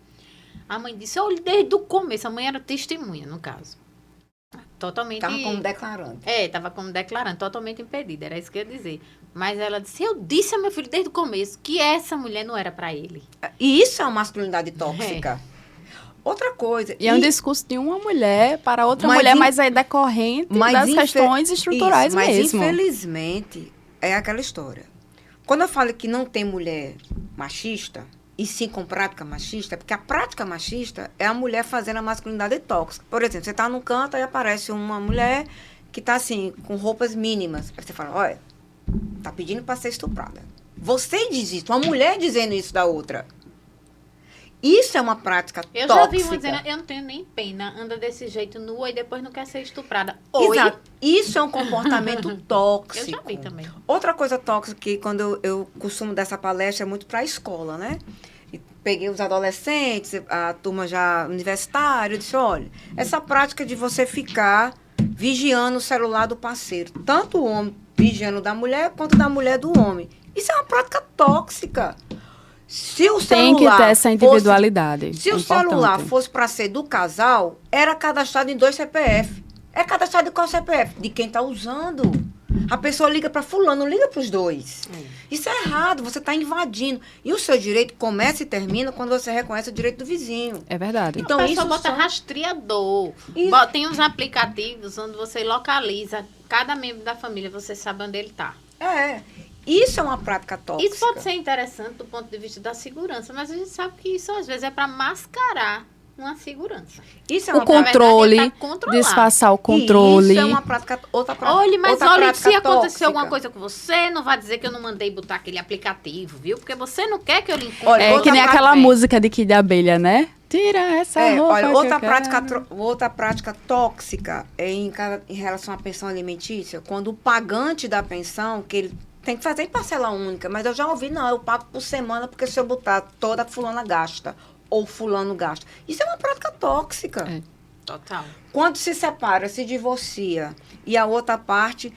a mãe disse, olha, desde o começo, a mãe era testemunha, no caso. Totalmente... Estava como declarante. Estava como declarante, totalmente impedida, era isso que eu ia dizer. Mas ela disse, eu disse ao meu filho desde o começo que essa mulher não era para ele. E isso é uma masculinidade tóxica. Outra coisa... E é um discurso de uma mulher para outra mulher, mas é decorrente das questões estruturais isso, mas mesmo. Mas infelizmente, é aquela história. Quando eu falo que não tem mulher machista, e sim com prática machista, porque a prática machista é a mulher fazendo a masculinidade tóxica. Por exemplo, você está num canto e aparece uma mulher que está assim, com roupas mínimas. Aí você fala, olha, tá pedindo para ser estuprada. Você diz isso, uma mulher dizendo isso da outra. Isso é uma prática eu tóxica. Já vi uma dizendo, eu não tenho nem pena, anda desse jeito nua e depois não quer ser estuprada. Oi? Exato. Isso é um comportamento tóxico. Eu já vi também. Outra coisa tóxica que quando eu costumo dar essa palestra é muito para a escola, né? E peguei os adolescentes, a turma já universitária, eu disse, olha, essa prática de você ficar vigiando o celular do parceiro, tanto o homem vigiando da mulher, quanto da mulher do homem. Isso é uma prática tóxica. Se o tem que ter essa individualidade. Se o celular fosse para ser do casal, era cadastrado em 2 CPF. É cadastrado em qual CPF? De quem está usando. A pessoa liga para fulano, não liga para os dois. Isso é errado, você está invadindo. E o seu direito começa e termina quando você reconhece o direito do vizinho. É verdade. Então, a pessoa bota rastreador. Tem uns aplicativos onde você localiza cada membro da família, você sabe onde ele está. Isso é uma prática tóxica. Isso pode ser interessante do ponto de vista da segurança, mas a gente sabe que isso às vezes é para mascarar uma segurança. Isso é uma o controle, disfarçar o controle. Isso é uma prática, outra prática. Olha, mas olha, se aconteceu tóxica. alguma coisa com você, não vai dizer que eu não mandei botar aquele aplicativo, viu? Porque você não quer que eu lhe encontre. É que nem aquela música de Kid Abelha, né? Tira essa roupa. Olha, outra prática tóxica é em relação à pensão alimentícia, quando o pagante da pensão, que ele tem que fazer em parcela única, mas eu já ouvi, não, eu pago por semana, porque se eu botar toda fulana gasta, ou fulano gasta. Isso é uma prática tóxica. Total. Quando se separa, se divorcia, e a outra parte,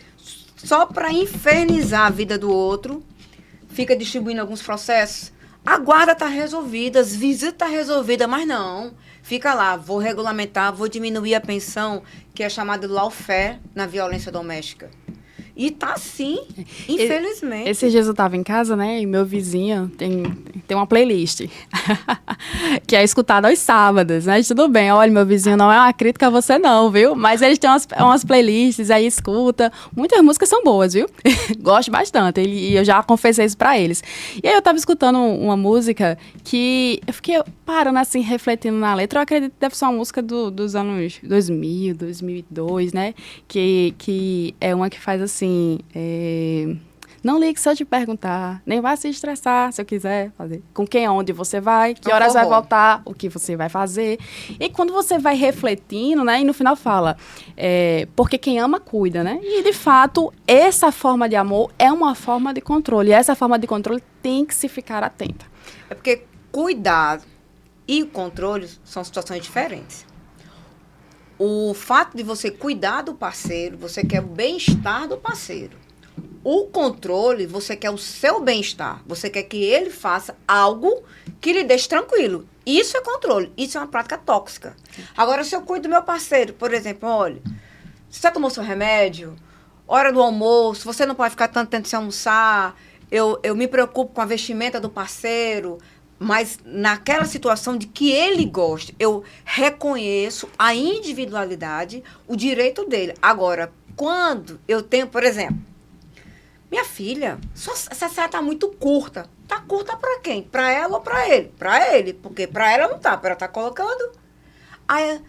só para infernizar a vida do outro, fica distribuindo alguns processos, a guarda está resolvida, as visitas estão resolvidas, mas não. Fica lá, vou regulamentar, vou diminuir a pensão, que é chamada de lawfare na violência doméstica. E tá assim, infelizmente. Esses dias eu tava em casa, né? E meu vizinho tem uma playlist que é escutada aos sábados, né? Tudo bem, olha, meu vizinho não é uma crítica a você não, viu? Mas eles têm umas playlists, aí escuta. Muitas músicas são boas, viu? Gosto bastante. E eu já confessei isso pra eles. E aí eu tava escutando uma música que eu fiquei parando assim, refletindo na letra. Eu acredito que deve ser uma música dos anos 2000, 2002, né? Que é uma que faz assim, não ligue se eu te perguntar, nem vá se estressar se eu quiser fazer. Com quem, onde você vai, que horas vai voltar, o que você vai fazer. E quando você vai refletindo, né, e no final fala, porque quem ama, cuida, né? E, de fato, essa forma de amor é uma forma de controle. E essa forma de controle tem que se ficar atenta. É porque cuidar e controle são situações diferentes. O fato de você cuidar do parceiro, você quer o bem-estar do parceiro. O controle, você quer o seu bem-estar. Você quer que ele faça algo que lhe deixe tranquilo. Isso é controle. Isso é uma prática tóxica. Agora, se eu cuido do meu parceiro, por exemplo, olha, você já tomou seu remédio? Hora do almoço, você não pode ficar tanto tempo sem almoçar. Eu me preocupo com a vestimenta do parceiro. Mas naquela situação de que ele goste, eu reconheço a individualidade, o direito dele. Agora, quando eu tenho, por exemplo, minha filha, essa saia está muito curta. Está curta para quem? Para ela ou para ele? Para ele, porque para ela não está, para ela está colocando. Aí,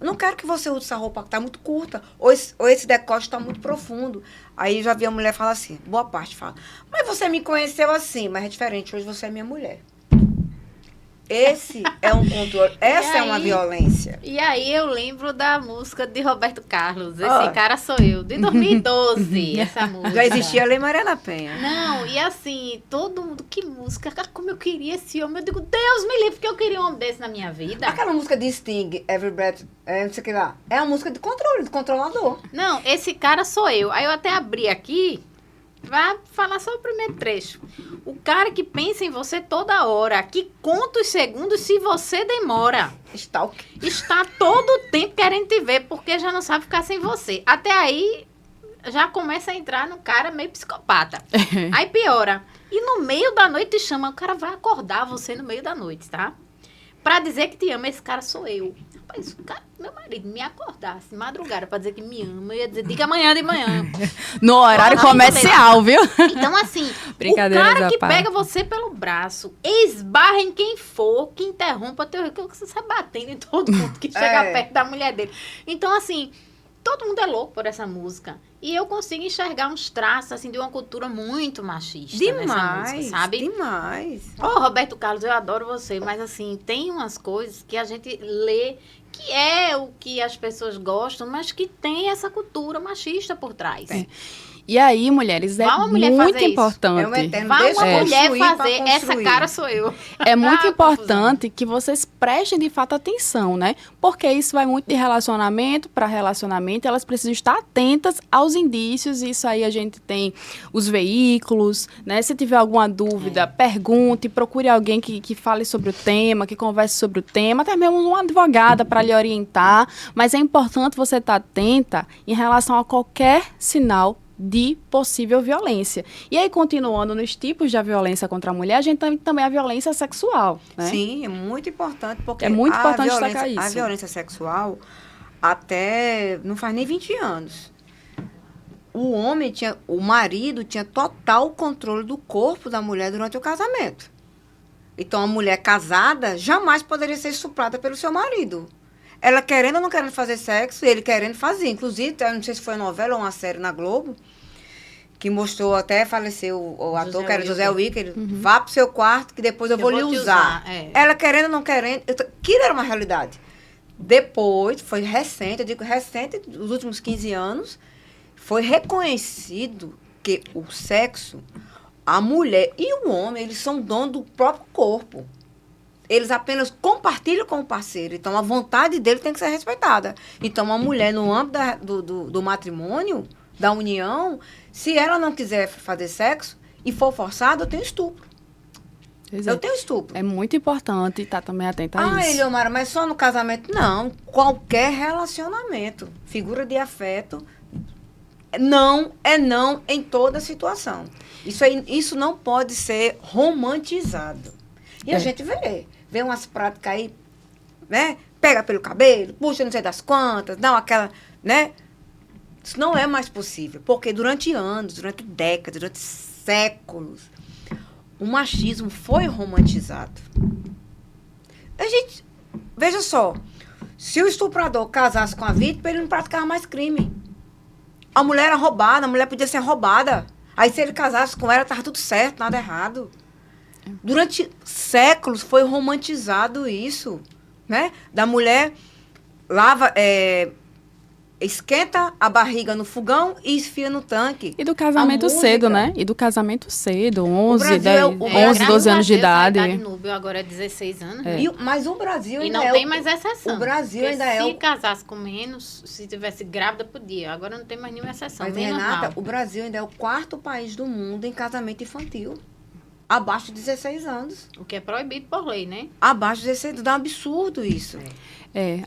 não quero que você use essa roupa que está muito curta, ou esse decote está muito profundo. Aí já vi a mulher falar assim, boa parte fala, mas você me conheceu assim, mas é diferente, hoje você é minha mulher. Esse é um controle, essa é uma violência. E aí eu lembro da música de Roberto Carlos, Esse Cara Sou Eu, de 2012, essa música. Já existia a Lei Maria da Penha. Não, e assim, todo mundo, que música, como eu queria esse homem. Eu digo, Deus me livre, que eu queria um homem desse na minha vida. Aquela música de Sting, Every Breath, não sei o que lá, é uma música de controle, de controlador. Não, Esse Cara Sou Eu. Aí eu até abri aqui, Vai falar só o primeiro trecho. O cara que pensa em você toda hora, que conta os segundos se você demora. Está todo o tempo querendo te ver, porque já não sabe ficar sem você. Até aí, já começa a entrar no cara meio psicopata. Aí piora. E no meio da noite te chama, o cara vai acordar você no meio da noite, tá? Pra dizer que te ama, esse cara sou eu. Rapaz, o cara, meu marido me acordasse madrugada pra dizer que me ama, eu ia dizer, diga amanhã de manhã. No horário comercial, viu? Então, assim, o cara que pega você pelo braço, esbarra em quem for, que interrompa teu recurso, que você sai batendo em todo mundo que chega perto da mulher dele. Então, assim, todo mundo é louco por essa música. E eu consigo enxergar uns traços, assim, de uma cultura muito machista nessa música, sabe? Demais. Roberto Carlos, eu adoro você, mas, assim, tem umas coisas que a gente lê que é o que as pessoas gostam, mas que tem essa cultura machista por trás. E aí, mulheres, é muito importante. É um eterno vai uma mulher fazer, essa cara sou eu. É muito importante que vocês prestem de fato atenção, né? Porque isso vai muito de relacionamento para relacionamento, elas precisam estar atentas aos indícios, isso aí a gente tem os veículos, né? Se tiver alguma dúvida, pergunte, procure alguém que fale sobre o tema, que converse sobre o tema, até mesmo uma advogada para lhe orientar, mas é importante você estar atenta em relação a qualquer sinal de possível violência. E aí, continuando nos tipos de violência contra a mulher, a gente tem também a violência sexual, né? Sim, é muito importante, porque é muito importante destacar isso. A violência sexual, até não faz nem 20 anos, o marido tinha total controle do corpo da mulher durante o casamento. Então, a mulher casada jamais poderia ser estuprada pelo seu marido. Ela querendo ou não querendo fazer sexo, ele querendo fazer. Inclusive, eu não sei se foi novela ou uma série na Globo, que mostrou, até faleceu o ator, que era José Wilker, vá pro seu quarto, que depois eu vou lhe usar. Ela querendo ou não querendo, aquilo era uma realidade. Depois, foi recente, eu digo recente, nos últimos 15 anos, foi reconhecido que o sexo, a mulher e o homem, eles são donos do próprio corpo. Eles apenas compartilham com o parceiro. Então, a vontade dele tem que ser respeitada. Então, uma mulher, no âmbito do matrimônio, da união, se ela não quiser fazer sexo e for forçada, eu tenho estupro. Eu tenho estupro. É muito importante estar também atenta a isso. Eliomara, mas só no casamento? Não. Qualquer relacionamento. Figura de afeto. Não é não em toda situação. Isso não pode ser romantizado. E a gente vê umas práticas aí, né? Pega pelo cabelo, puxa não sei das quantas, dá aquela, né? Isso não é mais possível, porque durante anos, durante décadas, durante séculos, o machismo foi romantizado. A gente, veja só, se o estuprador casasse com a vítima, ele não praticava mais crime. A mulher era roubada, a mulher podia ser roubada. Aí se ele casasse com ela, estava tudo certo, nada errado. Durante séculos foi romantizado isso, né? Da mulher esquenta a barriga no fogão e esfia no tanque. E do casamento cedo, né? E do casamento cedo, 11, 12 anos de idade. A idade núbio agora é 16 anos. É. Mas o Brasil ainda não tem mais exceção. O Brasil ainda se casasse com menos, se tivesse grávida, podia. Agora não tem mais nenhuma exceção. Mas, Renata, o Brasil ainda é o 4º país do mundo em casamento infantil. Abaixo de 16 anos. O que é proibido por lei, né? Abaixo de 16 anos. Dá um absurdo isso.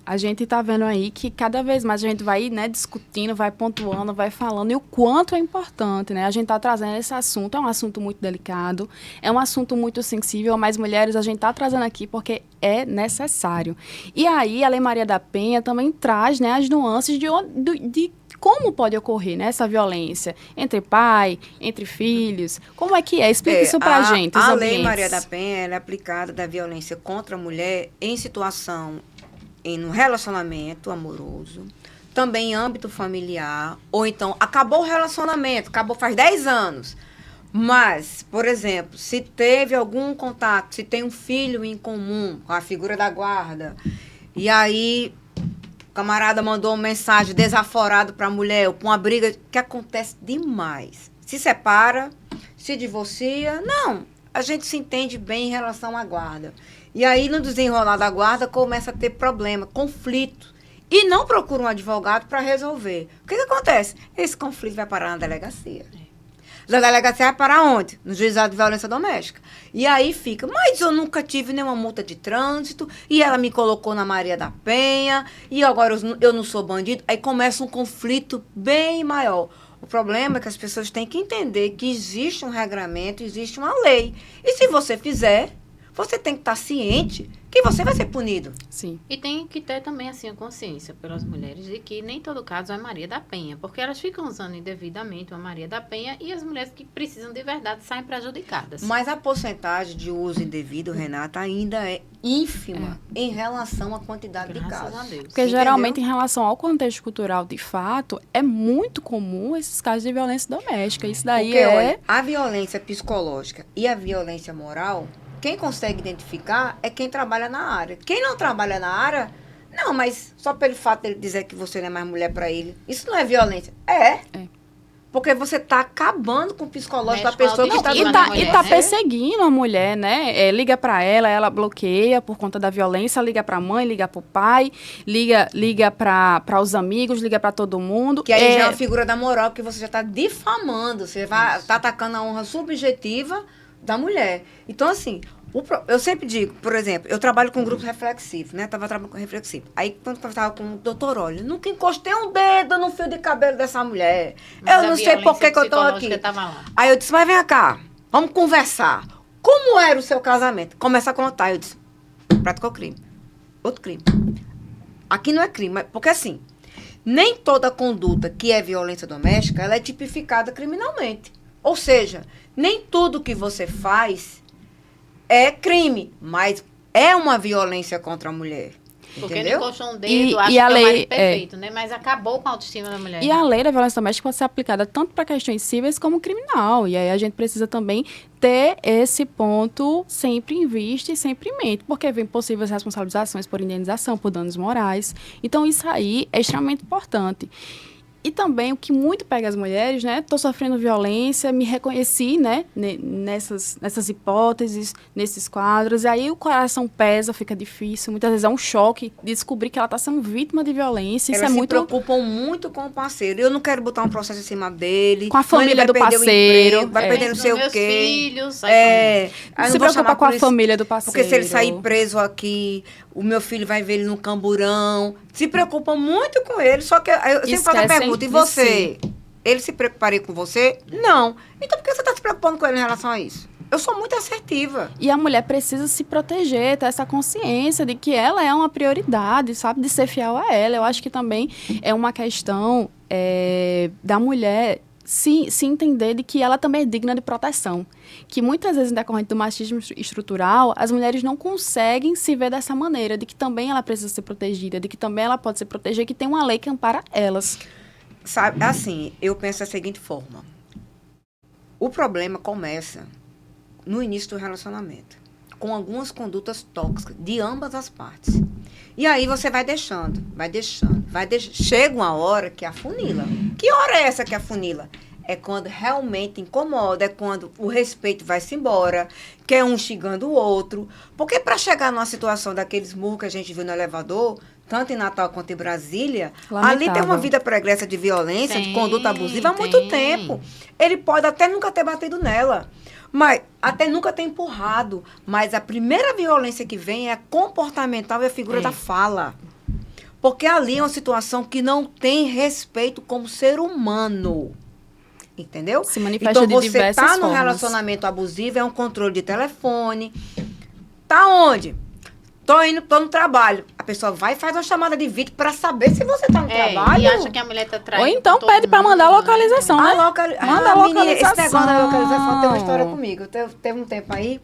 A gente tá vendo aí que cada vez mais a gente vai, né, discutindo, vai pontuando, vai falando, e o quanto é importante, né? A gente tá trazendo esse assunto, é um assunto muito delicado, é um assunto muito sensível, mas mulheres a gente tá trazendo aqui porque é necessário. E aí a Lei Maria da Penha também traz, né, as nuances de como pode ocorrer, né, essa violência entre pai, entre filhos? Como é que é? Explica isso pra gente, os A ambientes. Lei Maria da Penha, ela é aplicada da violência contra a mulher em situação, no relacionamento amoroso, também em âmbito familiar, ou então acabou o relacionamento, acabou faz 10 anos, mas, por exemplo, se teve algum contato, se tem um filho em comum com a figura da guarda, e aí o camarada mandou uma mensagem desaforado para a mulher, com uma briga que acontece demais. Se separa, se divorcia. Não, a gente se entende bem em relação à guarda. E aí, no desenrolar da guarda, começa a ter problema, conflito. E não procura um advogado para resolver. O que acontece? Esse conflito vai parar na delegacia. Da delegacia vai para onde? No juizado de violência doméstica. E aí fica, mas eu nunca tive nenhuma multa de trânsito, e ela me colocou na Maria da Penha, e agora eu não sou bandido. Aí começa um conflito bem maior. O problema é que as pessoas têm que entender que existe um regramento, existe uma lei. E se você fizer, você tem que estar ciente que você vai ser punido. Sim. E tem que ter também, assim, a consciência pelas mulheres de que nem todo caso é Maria da Penha, porque elas ficam usando indevidamente uma Maria da Penha e as mulheres que precisam de verdade saem prejudicadas. Mas a porcentagem de uso indevido, Renata, ainda é ínfima em relação à quantidade de Graças casos. a Deus. Porque geralmente, em relação ao contexto cultural, de fato, é muito comum esses casos de violência doméstica. Isso daí Porque, é... olha, a violência psicológica e a violência moral, quem consegue identificar é quem trabalha na área. Quem não trabalha na área, não, mas só pelo fato dele dizer que você não é mais mulher para ele, isso não é violência. É. Porque você está acabando com o psicológico da pessoa que está autoestima E da tá, mulher, e tá né? perseguindo a mulher, né? Liga pra ela bloqueia por conta da violência, liga pra mãe, liga pro pai, liga pra os amigos, liga pra todo mundo. Que aí já é uma figura da moral que você já está difamando, você vai tá atacando a honra subjetiva da mulher. Então, assim, eu sempre digo, por exemplo, eu trabalho com um grupo reflexivo, né? Tava trabalhando com reflexivo. Aí, quando eu estava com o doutor, olha, nunca encostei um dedo no fio de cabelo dessa mulher. Mas eu a não sei por que eu tô aqui. psicológica tava lá. Aí eu disse, mas vem cá, vamos conversar. Como era o seu casamento? Começa a contar. Eu disse, praticou crime. Outro crime. Aqui não é crime, porque assim, nem toda conduta que é violência doméstica, ela é tipificada criminalmente. Ou seja, nem tudo que você faz é crime, mas é uma violência contra a mulher. Porque Entendeu? ele encostou um dedo, acha e que a é o lei- marido perfeito, né? Mas acabou com a autoestima da mulher. E a lei da violência doméstica pode ser aplicada tanto para questões cíveis como criminal. E aí a gente precisa também ter esse ponto sempre em vista e sempre em mente, porque vem possíveis responsabilizações por indenização, por danos morais. Então isso aí é extremamente importante. E também o que muito pega as mulheres, né? Estou sofrendo violência, me reconheci, né? Nessas hipóteses, nesses quadros. E aí o coração pesa, fica difícil. Muitas vezes é um choque descobrir que ela está sendo vítima de violência. Isso Elas é se muito... preocupam muito com o parceiro. Eu não quero botar um processo em cima dele. Com a senão ele família vai do perder o parceiro, emprego, vai perder não sei o meus quê. filhos, aí É, aí eu se não vou preocupa chamar com a polícia, família do parceiro. porque se ele sair preso aqui, o meu filho vai ver ele no camburão. Se preocupam muito com ele, só que eu sempre faço a Esquecem pergunta, e de você? Ele se preocuparia com você? Não. Então por que você está se preocupando com ele em relação a isso? Eu sou muito assertiva. E a mulher precisa se proteger, ter essa consciência de que ela é uma prioridade, sabe? De ser fiel a ela. Eu acho que também é uma questão da mulher se entender de que ela também é digna de proteção. Que muitas vezes, em decorrente do machismo estrutural, as mulheres não conseguem se ver dessa maneira, de que também ela precisa ser protegida, de que também ela pode se proteger, que tem uma lei que ampara elas. Sabe, assim, eu penso da seguinte forma. O problema começa no início do relacionamento, com algumas condutas tóxicas de ambas as partes. E aí você vai deixando. Chega uma hora que afunila. Que hora é essa que afunila? É quando realmente incomoda, é quando o respeito vai-se embora, que é um xingando o outro. Porque para chegar numa situação daqueles murros que a gente viu no elevador, tanto em Natal quanto em Brasília, ali tem uma vida pregressa de violência, de conduta abusiva há muito tempo. Ele pode até nunca ter batido nela, mas até nunca ter empurrado. Mas a primeira violência que vem é a comportamental e a figura da fala. Porque ali é uma situação que não tem respeito como ser humano. Entendeu? Se manifesta então, de você diversas tá num formas. relacionamento abusivo, é um controle de telefone. Tá onde? Tô no trabalho. A pessoa vai e faz uma chamada de vídeo para saber se você tá no trabalho. E acha que a mulher tá traindo. Ou então com todo pede para mundo, mandar a né? localização, né? Manda a menina, esse negócio da localização. localização tem uma história comigo. Teve um tempo aí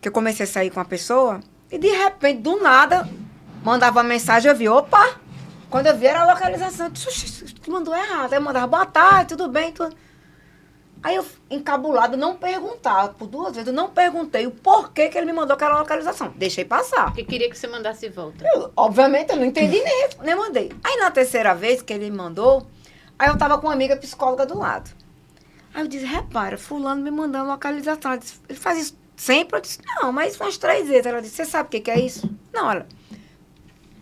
que eu comecei a sair com uma pessoa e de repente, do nada, mandava uma mensagem, eu vi, opa! Quando eu vi era a localização, eu disse, "Oxi, tu mandou errado." Aí eu mandava, boa tarde, tudo bem, tudo. Aí eu, encabulado, não perguntava, por 2 vezes, eu não perguntei o porquê que ele me mandou aquela localização. Deixei passar. Porque queria que você mandasse de volta. Obviamente, eu não entendi nem mandei. Aí, na 3ª vez que ele me mandou, aí eu tava com uma amiga psicóloga do lado. Aí eu disse, repara, fulano me mandou uma localização. Ela disse, ele faz isso sempre? Eu disse, não, mas umas 3 vezes. Ela disse, você sabe o que é isso? Não, ela...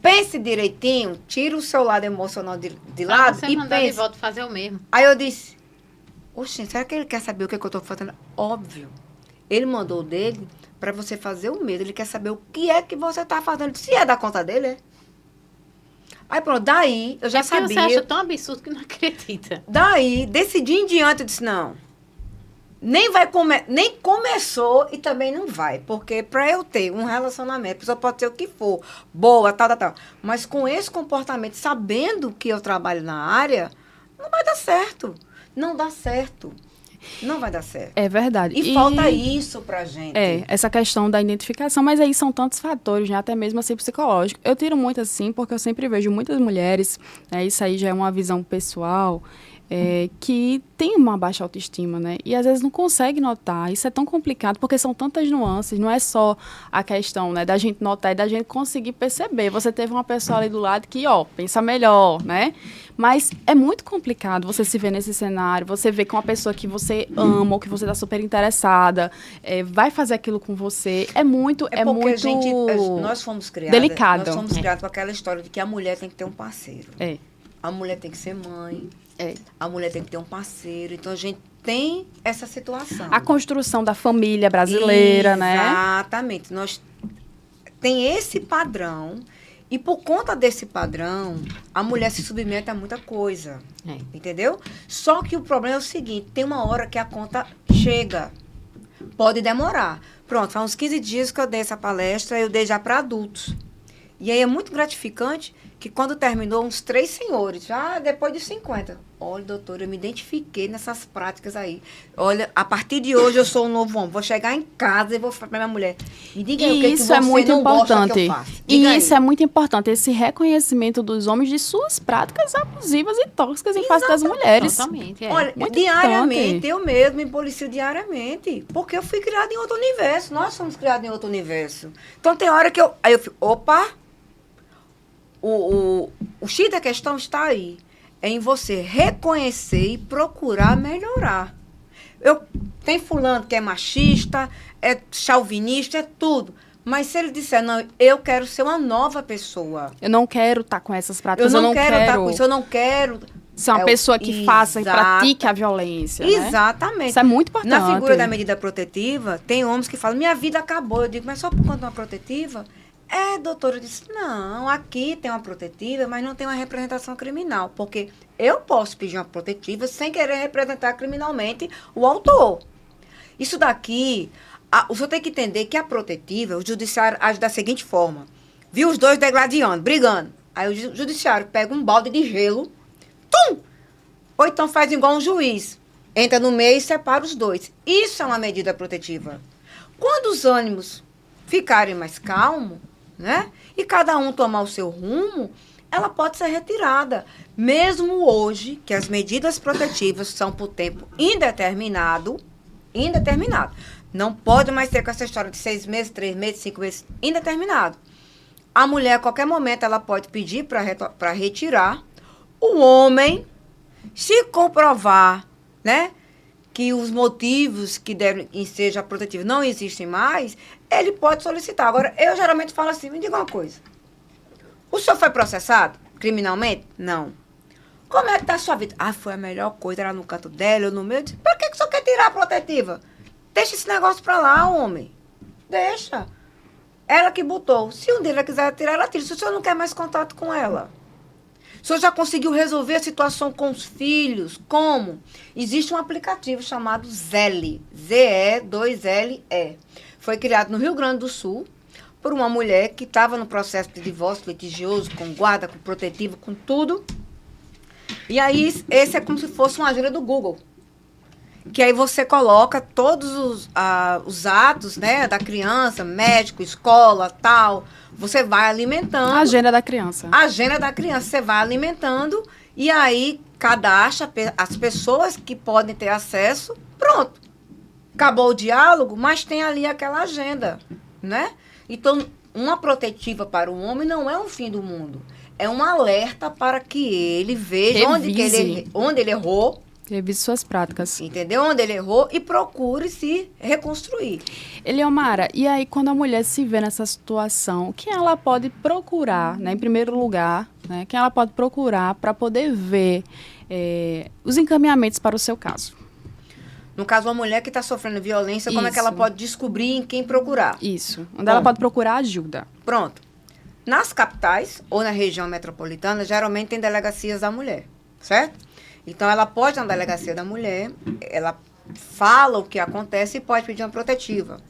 Pense direitinho, tira o seu lado emocional de lado Você e mandar de pense. volta fazer o mesmo. Aí eu disse, Oxe, será que ele quer saber o que é que eu estou fazendo? Óbvio. Ele mandou o dele para você fazer o mesmo. Ele quer saber o que é que você está fazendo. Se é da conta dele, é. Aí pronto, daí eu já sabia. Você acha tão absurdo que não acredita. Daí, desse dia em diante, eu disse, não. Nem começou e também não vai. Porque para eu ter um relacionamento, a pessoa pode ser o que for, boa, tal. Mas com esse comportamento, sabendo que eu trabalho na área, não vai dar certo. Não dá certo. Não vai dar certo. É verdade. E falta isso pra gente. Essa questão da identificação, mas aí são tantos fatores, né? Até mesmo assim psicológico. Eu tiro muito assim, porque eu sempre vejo muitas mulheres, né? Isso aí já é uma visão pessoal, que tem uma baixa autoestima, né? E às vezes não consegue notar. Isso é tão complicado, porque são tantas nuances. Não é só a questão, né, da gente notar e da gente conseguir perceber. Você teve uma pessoa ali do lado que, pensa melhor, né? Mas é muito complicado você se ver nesse cenário, você ver que uma pessoa que você ama, ou que você está super interessada, vai fazer aquilo com você. É muito nós fomos criadas, delicado. Nós fomos criados com aquela história de que a mulher tem que ter um parceiro. A mulher tem que ser mãe. A mulher tem que ter um parceiro. Então, a gente tem essa situação. A construção da família brasileira, né? Exatamente. Nós tem esse padrão. E por conta desse padrão, a mulher se submete a muita coisa. Entendeu? Só que o problema é o seguinte. Tem uma hora que a conta chega. Pode demorar. Pronto, faz uns 15 dias que eu dei essa palestra. Eu dei já para adultos. E aí é muito gratificante que quando terminou, uns 3 senhores, já depois de 50. Olha, doutora, eu me identifiquei nessas práticas aí. Olha, a partir de hoje eu sou um novo homem. Vou chegar em casa e vou falar para minha mulher. Me diga aí o que você não gosta que eu faça. E isso é muito importante, esse reconhecimento dos homens de suas práticas abusivas e tóxicas em face das mulheres. Exatamente. Olha, diariamente, eu mesmo me policio diariamente. Porque eu fui criada em outro universo. Nós somos criados em outro universo. Então tem hora que aí eu fico, opa... O X da questão está aí. É em você reconhecer e procurar melhorar. Tem fulano que é machista, é chauvinista, é tudo. Mas se ele disser, não, eu quero ser uma nova pessoa. Eu não quero estar com essas práticas. Eu não quero estar com isso, eu não quero... ser uma pessoa que faça e pratique a violência, Exatamente. Né? Isso é muito importante. Na figura da medida protetiva, tem homens que falam, minha vida acabou. Eu digo, mas só por conta de uma protetiva... doutora, eu disse, não, aqui tem uma protetiva, mas não tem uma representação criminal, porque eu posso pedir uma protetiva sem querer representar criminalmente o autor. Isso daqui, o senhor tem que entender que a protetiva, o judiciário age da seguinte forma, viu os dois degladiando, brigando, aí o judiciário pega um balde de gelo, ou então faz igual um juiz, entra no meio e separa os dois. Isso é uma medida protetiva. Quando os ânimos ficarem mais calmos, né? E cada um tomar o seu rumo, ela pode ser retirada. Mesmo hoje, que as medidas protetivas são por tempo indeterminado, não pode mais ser com essa história de 6 meses, 3 meses, 5 meses, indeterminado. A mulher, a qualquer momento, ela pode pedir para retirar. O homem, se comprovar, né, que os motivos que devem seja protetivo não existem mais, ele pode solicitar. Agora, eu geralmente falo assim, me diga uma coisa. O senhor foi processado criminalmente? Não. Como é que está a sua vida? Foi a melhor coisa, era no canto dela ou no meu. Para que o senhor quer tirar a protetiva? Deixa esse negócio para lá, homem. Deixa. Ela que botou. Se um dia ela quiser tirar, ela tira. Se o senhor não quer mais contato com ela. O senhor já conseguiu resolver a situação com os filhos? Como? Existe um aplicativo chamado Zelle. ZE2LE. Foi criado no Rio Grande do Sul por uma mulher que estava no processo de divórcio litigioso, com guarda, com protetivo, com tudo. E aí, esse é como se fosse uma ajuda do Google. Que aí você coloca todos os atos, né, da criança, médico, escola, tal. Você vai alimentando. A agenda da criança. A agenda da criança. Você vai alimentando e aí cadastra as pessoas que podem ter acesso. Pronto. Acabou o diálogo, mas tem ali aquela agenda, né? Então, uma protetiva para o homem não é um fim do mundo. É um alerta para que ele veja onde ele errou. Revise suas práticas. Entendeu? Onde ele errou e procure se reconstruir. Eliomara, e aí quando a mulher se vê nessa situação, quem ela pode procurar, né, em primeiro lugar, né, quem ela pode procurar para poder ver os encaminhamentos para o seu caso? No caso, uma mulher que está sofrendo violência, como é que ela Isso. pode descobrir em quem procurar? Isso. Onde ela pode procurar ajuda. Pronto. Nas capitais ou na região metropolitana, geralmente tem delegacias da mulher, certo? Então, ela pode ir na delegacia da mulher, ela fala o que acontece e pode pedir uma protetiva.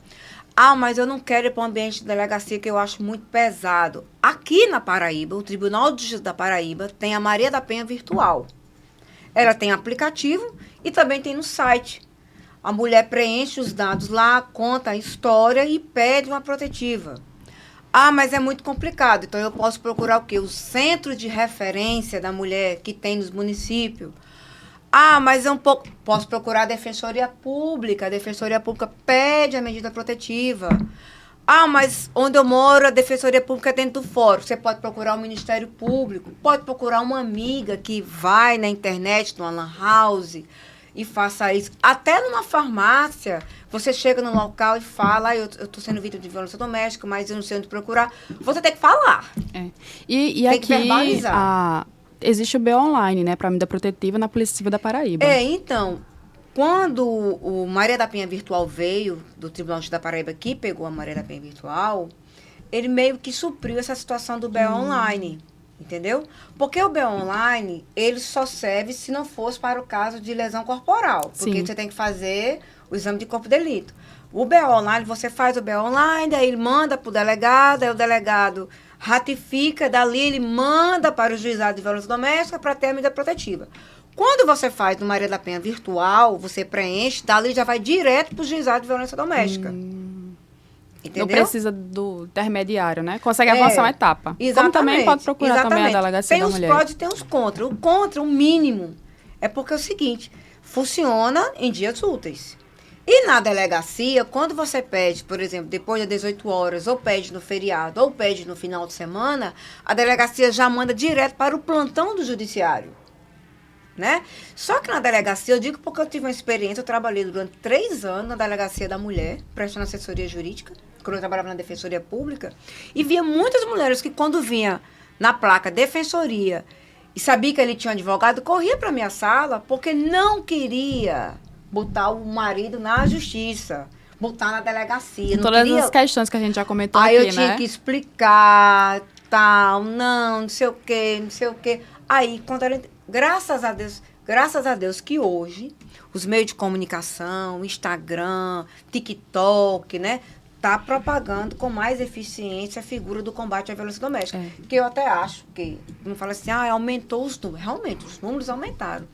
Ah, mas eu não quero ir para um ambiente de delegacia que eu acho muito pesado. Aqui na Paraíba, o Tribunal de Justiça da Paraíba tem a Maria da Penha virtual. Ela tem aplicativo e também tem no site. A mulher preenche os dados lá, conta a história e pede uma protetiva. Ah, mas é muito complicado. Então, eu posso procurar o quê? O centro de referência da mulher que tem nos municípios. Ah, mas é um pouco... Posso procurar a Defensoria Pública. A Defensoria Pública pede a medida protetiva. Ah, mas onde eu moro, a Defensoria Pública é dentro do fórum. Você pode procurar o Ministério Público. Pode procurar uma amiga que vai na internet, numa lan house, e faça isso. Até numa farmácia, você chega no local e fala, eu estou sendo vítima de violência doméstica, mas eu não sei onde procurar. Você tem que falar. E Tem aqui, que verbalizar. existe o BO Online, né? Para a medida protetiva na Polícia Civil da Paraíba. Então, quando o Maria da Penha Virtual veio, do Tribunal de Justiça da Paraíba, que pegou a Maria da Penha Virtual, ele meio que supriu essa situação do BO Online. Entendeu? Porque o BO Online, ele só serve se não fosse para o caso de lesão corporal. Porque Sim. você tem que fazer o exame de corpo de delito. O BO Online, você faz o BO Online, aí ele manda para o delegado, aí o delegado ratifica, dali ele manda para o juizado de violência doméstica para ter a medida protetiva. Quando você faz no Maria da Penha virtual, você preenche, dali já vai direto para o juizado de violência doméstica. Entendeu? Não precisa do intermediário, né? Consegue avançar uma etapa. Exatamente. Como também pode procurar também a delegacia da mulher. Tem os prós e tem os contra. O contra, o mínimo, é porque é o seguinte, funciona em dias úteis. E na delegacia, quando você pede, por exemplo, depois das 18 horas, ou pede no feriado, ou pede no final de semana, a delegacia já manda direto para o plantão do judiciário. Né? Só que na delegacia, eu digo porque eu tive uma experiência, eu trabalhei durante 3 anos na delegacia da mulher, prestando assessoria jurídica, quando eu trabalhava na Defensoria Pública, e via muitas mulheres que quando vinha na placa Defensoria e sabia que ele tinha um advogado, corria para a minha sala porque não queria botar o marido na justiça, botar na delegacia. Não Todas queria... as questões que a gente já comentou Aí aqui, eu tinha né? que explicar, tal, não sei o quê, não sei o quê. Aí, quando ela... Graças a Deus que hoje os meios de comunicação, Instagram, TikTok, né, tá propagando com mais eficiência a figura do combate à violência doméstica. Que eu até acho que, não fala assim, aumentou os números. Realmente, os números aumentaram.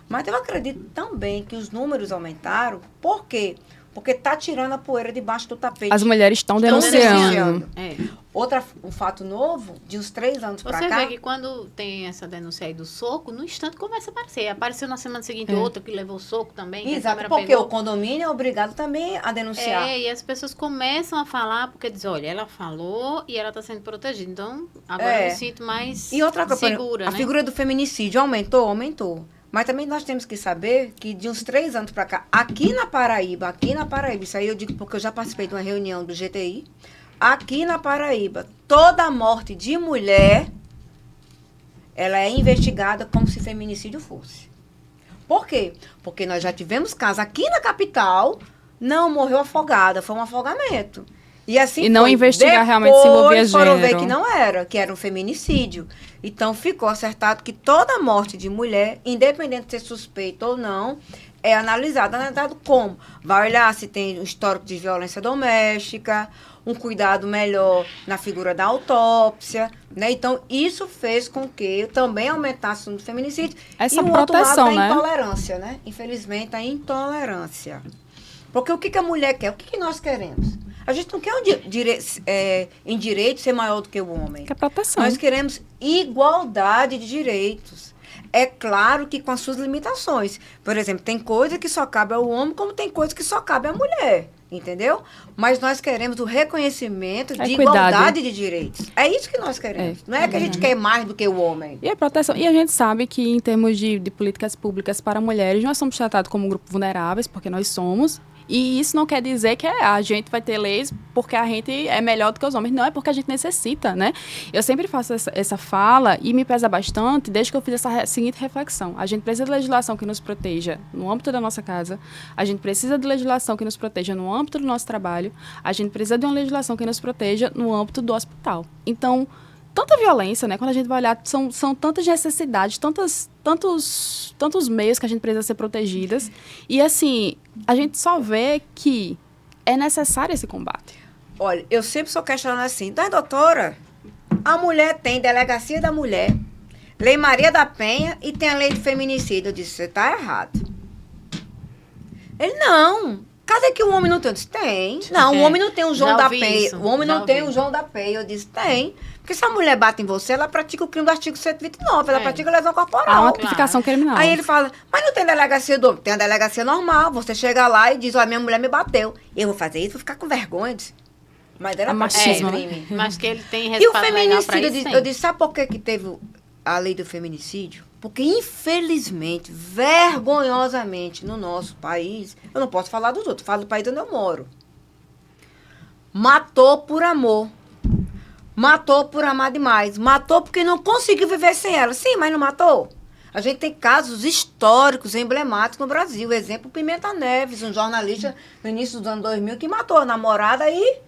Mas eu acredito também que os números aumentaram, por quê? Porque tá tirando a poeira debaixo do tapete. As mulheres estão denunciando. Um fato novo, de uns 3 anos para cá... Você vê que quando tem essa denúncia aí do soco, no instante começa a aparecer. Apareceu na semana seguinte outra que levou soco também. Exato, porque o condomínio é obrigado também a denunciar. E as pessoas começam a falar, porque dizem, olha, ela falou e ela está sendo protegida. Então, agora eu me sinto mais e outra coisa, segura, a figura do feminicídio aumentou? Aumentou. Mas também nós temos que saber que de uns 3 anos para cá, aqui na Paraíba, isso aí eu digo porque eu já participei de uma reunião do GTI, aqui na Paraíba, toda morte de mulher, ela é investigada como se feminicídio fosse. Por quê? Porque nós já tivemos casos aqui na capital, não morreu afogada, foi um afogamento. E assim e não foi. investigar Depois realmente se envolvia gênero. Foram ver que não era, que era um feminicídio. Então, ficou acertado que toda morte de mulher, independente de ser suspeita ou não, é analisada, analisado como? Vai olhar se tem um histórico de violência doméstica, um cuidado melhor na figura da autópsia, né? Então, isso fez com que também aumentasse o feminicídio. Essa e o proteção, outro lado, né? a intolerância, né? Infelizmente, a intolerância. Porque o que a mulher quer? O que nós queremos? A gente não quer em direito ser maior do que o homem. Que é proteção. Nós queremos igualdade de direitos. É claro que com as suas limitações. Por exemplo, tem coisa que só cabe ao homem, como tem coisa que só cabe à mulher. Entendeu? Mas nós queremos o reconhecimento de igualdade de direitos. É isso que nós queremos. Não é que a gente quer mais do que o homem. E a proteção. E a gente sabe que, em termos de políticas públicas para mulheres, nós somos tratados como um grupo vulneráveis, porque nós somos. E isso não quer dizer que a gente vai ter leis porque a gente é melhor do que os homens. Não, é porque a gente necessita, né? Eu sempre faço essa fala e me pesa bastante desde que eu fiz essa seguinte reflexão. A gente precisa de legislação que nos proteja no âmbito da nossa casa. A gente precisa de legislação que nos proteja no âmbito do nosso trabalho. A gente precisa de uma legislação que nos proteja no âmbito do hospital. Então, tanta violência, né? Quando a gente vai olhar, são tantas necessidades, tantos meios que a gente precisa ser protegidas. E, assim, a gente só vê que é necessário esse combate. Olha, eu sempre sou questionando assim, doutora, a mulher tem Delegacia da Mulher, Lei Maria da Penha e tem a Lei de Feminicídio. Eu disse, você está errado. Ele, não. Cadê que o homem não tem? Eu disse, tem. Não, o homem não tem o João da Penha. O homem não tem o João da Penha. Eu disse, tem. Porque se a mulher bate em você, ela pratica o crime do artigo 129. Ela pratica lesão corporal. Há uma tipificação criminal. Aí ele fala, mas não tem delegacia do homem. Tem a delegacia normal. Você chega lá e diz, ó, minha mulher me bateu. Eu vou fazer isso, vou ficar com vergonha. Eu disse, mas era machismo, crime. Mas que ele tem E o respaldo legal pra feminicídio, isso, eu disse, sabe por que teve a lei do feminicídio? Porque, infelizmente, vergonhosamente, no nosso país, eu não posso falar dos outros, falo do país onde eu moro. Matou por amor. Matou por amar demais. Matou porque não conseguiu viver sem ela. Sim, mas não matou. A gente tem casos históricos, emblemáticos no Brasil. Exemplo, Pimenta Neves, um jornalista no início dos anos 2000 que matou a namorada E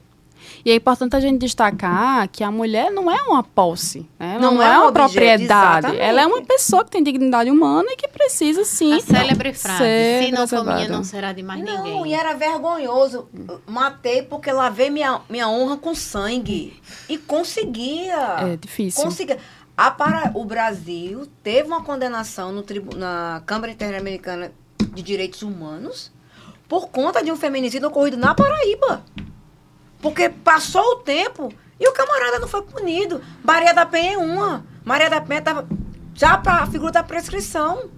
é importante a gente destacar que a mulher não é uma posse, né? Ela Não é é um uma objeto, propriedade. exatamente. Ela é uma pessoa que tem dignidade humana e que precisa, sim, A célebre frase, ser se não for minha, preservada. não será de mais Não, ninguém. e era vergonhoso. Matei porque lavei minha honra com sangue. E conseguia. É difícil. Conseguia. O Brasil teve uma condenação na Câmara Interamericana de Direitos Humanos por conta de um feminicídio ocorrido na Paraíba. Porque passou o tempo e o camarada não foi punido. Maria da Penha é uma. Maria da Penha estava já para a figura da prescrição.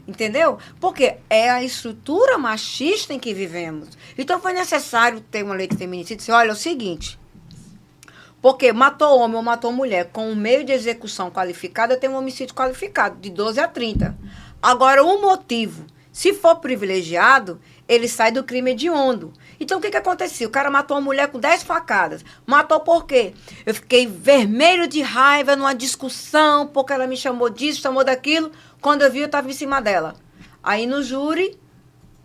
Entendeu? Porque é a estrutura machista em que vivemos. Então foi necessário ter uma lei de feminicídio. Dizer, olha, é o seguinte. Porque matou homem ou matou mulher com um meio de execução qualificado, eu tenho um homicídio qualificado, de 12 a 30. Agora, o motivo, se for privilegiado, ele sai do crime hediondo. Então, o que acontecia? O cara matou uma mulher com 10 facadas. Matou por quê? Eu fiquei vermelho de raiva numa discussão, porque ela me chamou disso, chamou daquilo. Quando eu vi, eu estava em cima dela. Aí, no júri,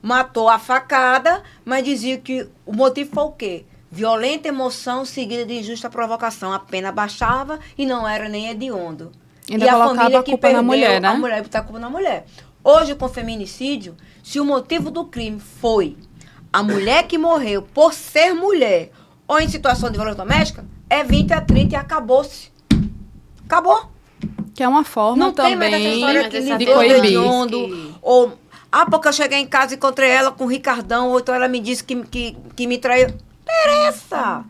matou a facada, mas dizia que o motivo foi o quê? Violenta emoção seguida de injusta provocação. A pena baixava e não era nem hediondo. Ainda e a colocava família a que culpa na perdeu, mulher, né? a mulher botar a culpa na mulher. Hoje, com feminicídio, se o motivo do crime foi a mulher que morreu por ser mulher ou em situação de violência doméstica, é 20 a 30 e acabou-se. Acabou. Que é uma forma Não tem mais essa também história tem mais de essa coibir. hediondo. Ou, porque eu cheguei em casa e encontrei ela com o Ricardão, ou então ela me disse que me traiu. Interessa.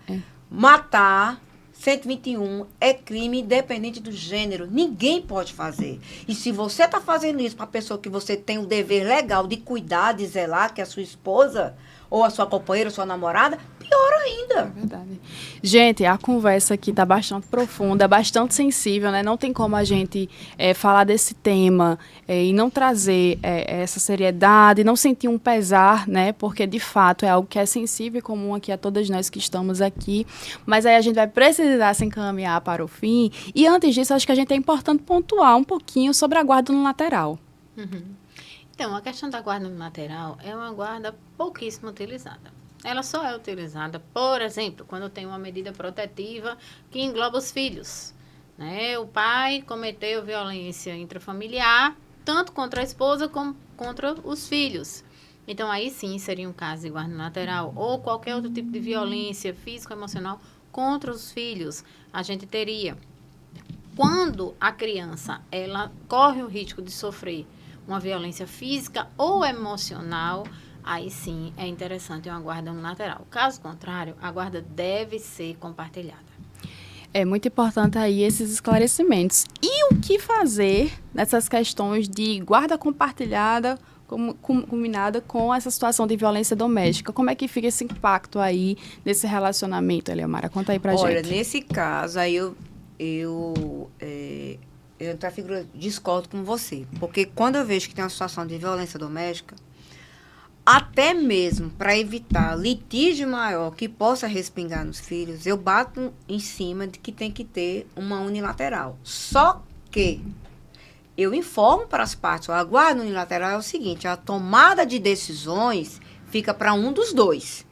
Matar 121 é crime independente do gênero. Ninguém pode fazer. E se você está fazendo isso para a pessoa que você tem o dever legal de cuidar, de zelar, que é a sua esposa, ou a sua companheira, a sua namorada, pior ainda. É verdade. Gente, a conversa aqui está bastante profunda, bastante sensível, né? Não tem como a gente falar desse tema e não trazer essa seriedade, não sentir um pesar, né? Porque, de fato, é algo que é sensível e comum aqui a todas nós que estamos aqui. Mas aí a gente vai precisar se encaminhar para o fim. E, antes disso, acho que a gente é importante pontuar um pouquinho sobre a guarda unilateral. Então, a questão da guarda unilateral é uma guarda pouquíssimo utilizada. Ela só é utilizada, por exemplo, quando tem uma medida protetiva que engloba os filhos. Né? O pai cometeu violência intrafamiliar, tanto contra a esposa como contra os filhos. Então, aí sim seria um caso de guarda unilateral ou qualquer outro tipo de violência físico-emocional contra os filhos. A gente teria. Quando a criança ela corre o risco de sofrer uma violência física ou emocional, aí sim é interessante uma guarda unilateral. Caso contrário, a guarda deve ser compartilhada. É muito importante aí esses esclarecimentos. E o que fazer nessas questões de guarda compartilhada combinada com essa situação de violência doméstica? Como é que fica esse impacto aí nesse relacionamento, Eliomara? Conta aí pra gente. Olha, nesse caso, aí eu discordo com você. Porque quando eu vejo que tem uma situação de violência doméstica, até mesmo para evitar litígio maior que possa respingar nos filhos, eu bato em cima de que tem que ter uma unilateral. Só que eu informo para as partes, a guarda unilateral é o seguinte, a tomada de decisões fica para um dos dois.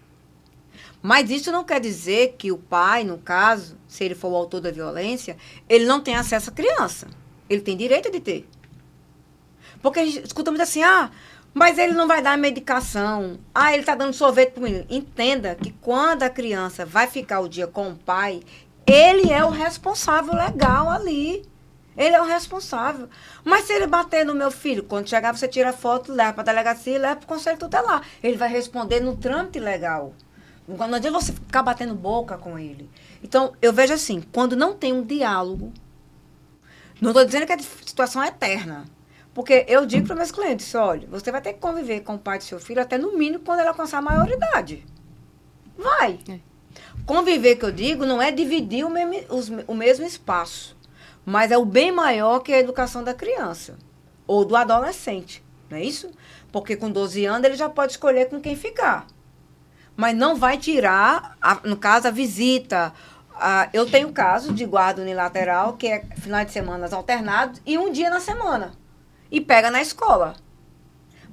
Mas isso não quer dizer que o pai, no caso, se ele for o autor da violência, ele não tem acesso à criança. Ele tem direito de ter. Porque a gente escuta muito assim, mas ele não vai dar medicação. Ele está dando sorvete para o menino. Entenda que quando a criança vai ficar o dia com o pai, ele é o responsável legal ali. Ele é o responsável. Mas se ele bater no meu filho, quando chegar você tira a foto, leva para a delegacia e leva para o conselho tutelar. Ele vai responder no trâmite legal. Não adianta você ficar batendo boca com ele. Então, eu vejo assim, quando não tem um diálogo, não estou dizendo que a situação é eterna. Porque eu digo para meus clientes, olha, você vai ter que conviver com o pai do seu filho até no mínimo quando ele alcançar a maioridade. Vai. Conviver, que eu digo, não é dividir o mesmo espaço. Mas é o bem maior que a educação da criança. Ou do adolescente. Não é isso? Porque com 12 anos ele já pode escolher com quem ficar. Mas não vai tirar, no caso, a visita. Eu tenho caso de guarda unilateral, que é final de semana alternado, e um dia na semana. E pega na escola.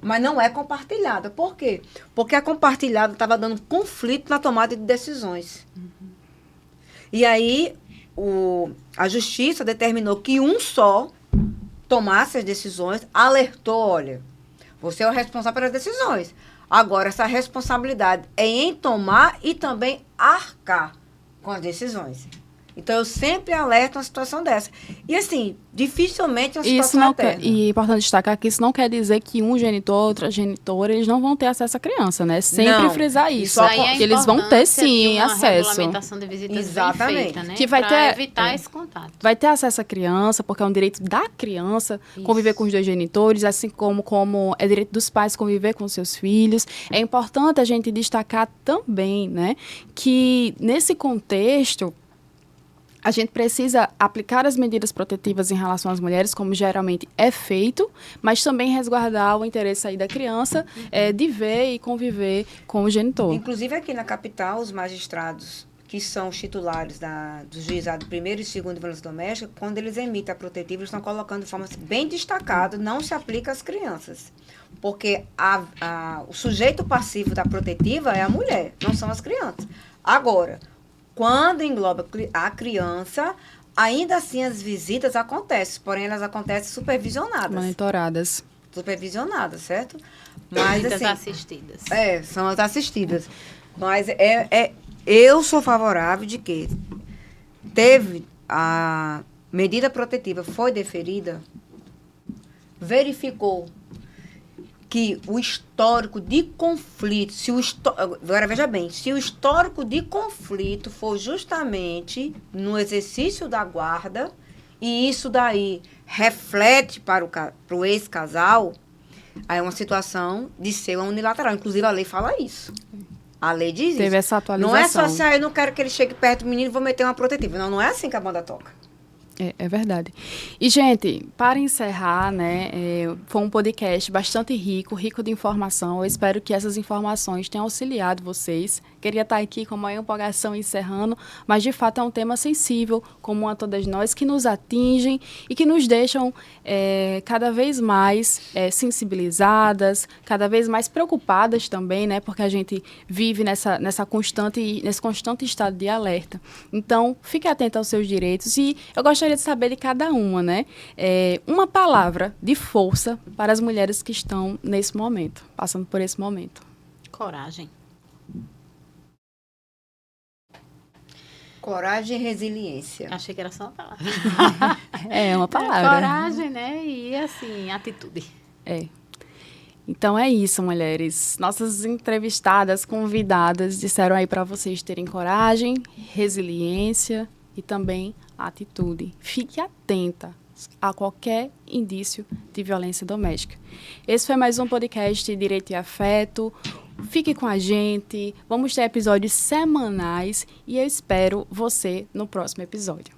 Mas não é compartilhada. Por quê? Porque a compartilhada estava dando conflito na tomada de decisões. Uhum. E aí, a justiça determinou que um só tomasse as decisões, alertou, olha, você é o responsável pelas decisões. Agora, essa responsabilidade é em tomar e também arcar com as decisões. Então, eu sempre alerto uma situação dessa. E, assim, dificilmente uma situação eterna. E é importante destacar que isso não quer dizer que um genitor, outra genitora, eles não vão ter acesso à criança, né? Sempre frisar isso. Que eles vão ter, sim, acesso. Regulamentação de visitas exatamente. Bem feita, né? Que vai ter, evitar esse contato. Vai ter acesso à criança, porque é um direito da criança conviver com os dois genitores, assim como é direito dos pais conviver com seus filhos. É importante a gente destacar também, né, que nesse contexto a gente precisa aplicar as medidas protetivas em relação às mulheres, como geralmente é feito, mas também resguardar o interesse aí da criança de ver e conviver com o genitor. Inclusive aqui na capital, os magistrados, que são os titulares do juizado primeiro e segundo de violência doméstica, quando eles emitem a protetiva, eles estão colocando de forma bem destacada, não se aplica às crianças. Porque o sujeito passivo da protetiva é a mulher, não são as crianças. Agora, quando engloba a criança, ainda assim as visitas acontecem, porém elas acontecem supervisionadas. Monitoradas. Supervisionadas, certo? Mas, visitas assim, assistidas. São as assistidas. Mas eu sou favorável de que teve a medida protetiva, foi deferida, verificou que o histórico de conflito, agora veja bem, se o histórico de conflito for justamente no exercício da guarda, e isso daí reflete para o ex-casal, aí é uma situação de ser uma unilateral. Inclusive, a lei fala isso. A lei diz isso. Teve essa atualização. Não é só assim, eu não quero que ele chegue perto do menino e vou meter uma protetiva. Não é assim que a banda toca. É verdade. E, gente, para encerrar, né, foi um podcast bastante rico de informação. Eu espero que essas informações tenham auxiliado vocês. Queria estar aqui com a maior empolgação encerrando, mas, de fato, é um tema sensível, comum a todas nós, que nos atingem e que nos deixam cada vez mais sensibilizadas, cada vez mais preocupadas também, né, porque a gente vive nesse constante estado de alerta. Então, fique atento aos seus direitos e eu gostaria de saber de cada uma, né? Uma palavra de força para as mulheres que estão nesse momento, passando por esse momento. Coragem. Coragem e resiliência. Achei que era só uma palavra. É uma palavra. Coragem, né? E, assim, atitude. Então é isso, mulheres. Nossas entrevistadas, convidadas, disseram aí para vocês terem coragem, resiliência e também atitude. Fique atenta a qualquer indício de violência doméstica. Esse foi mais um podcast Direito e Afeto. Fique com a gente. Vamos ter episódios semanais e eu espero você no próximo episódio.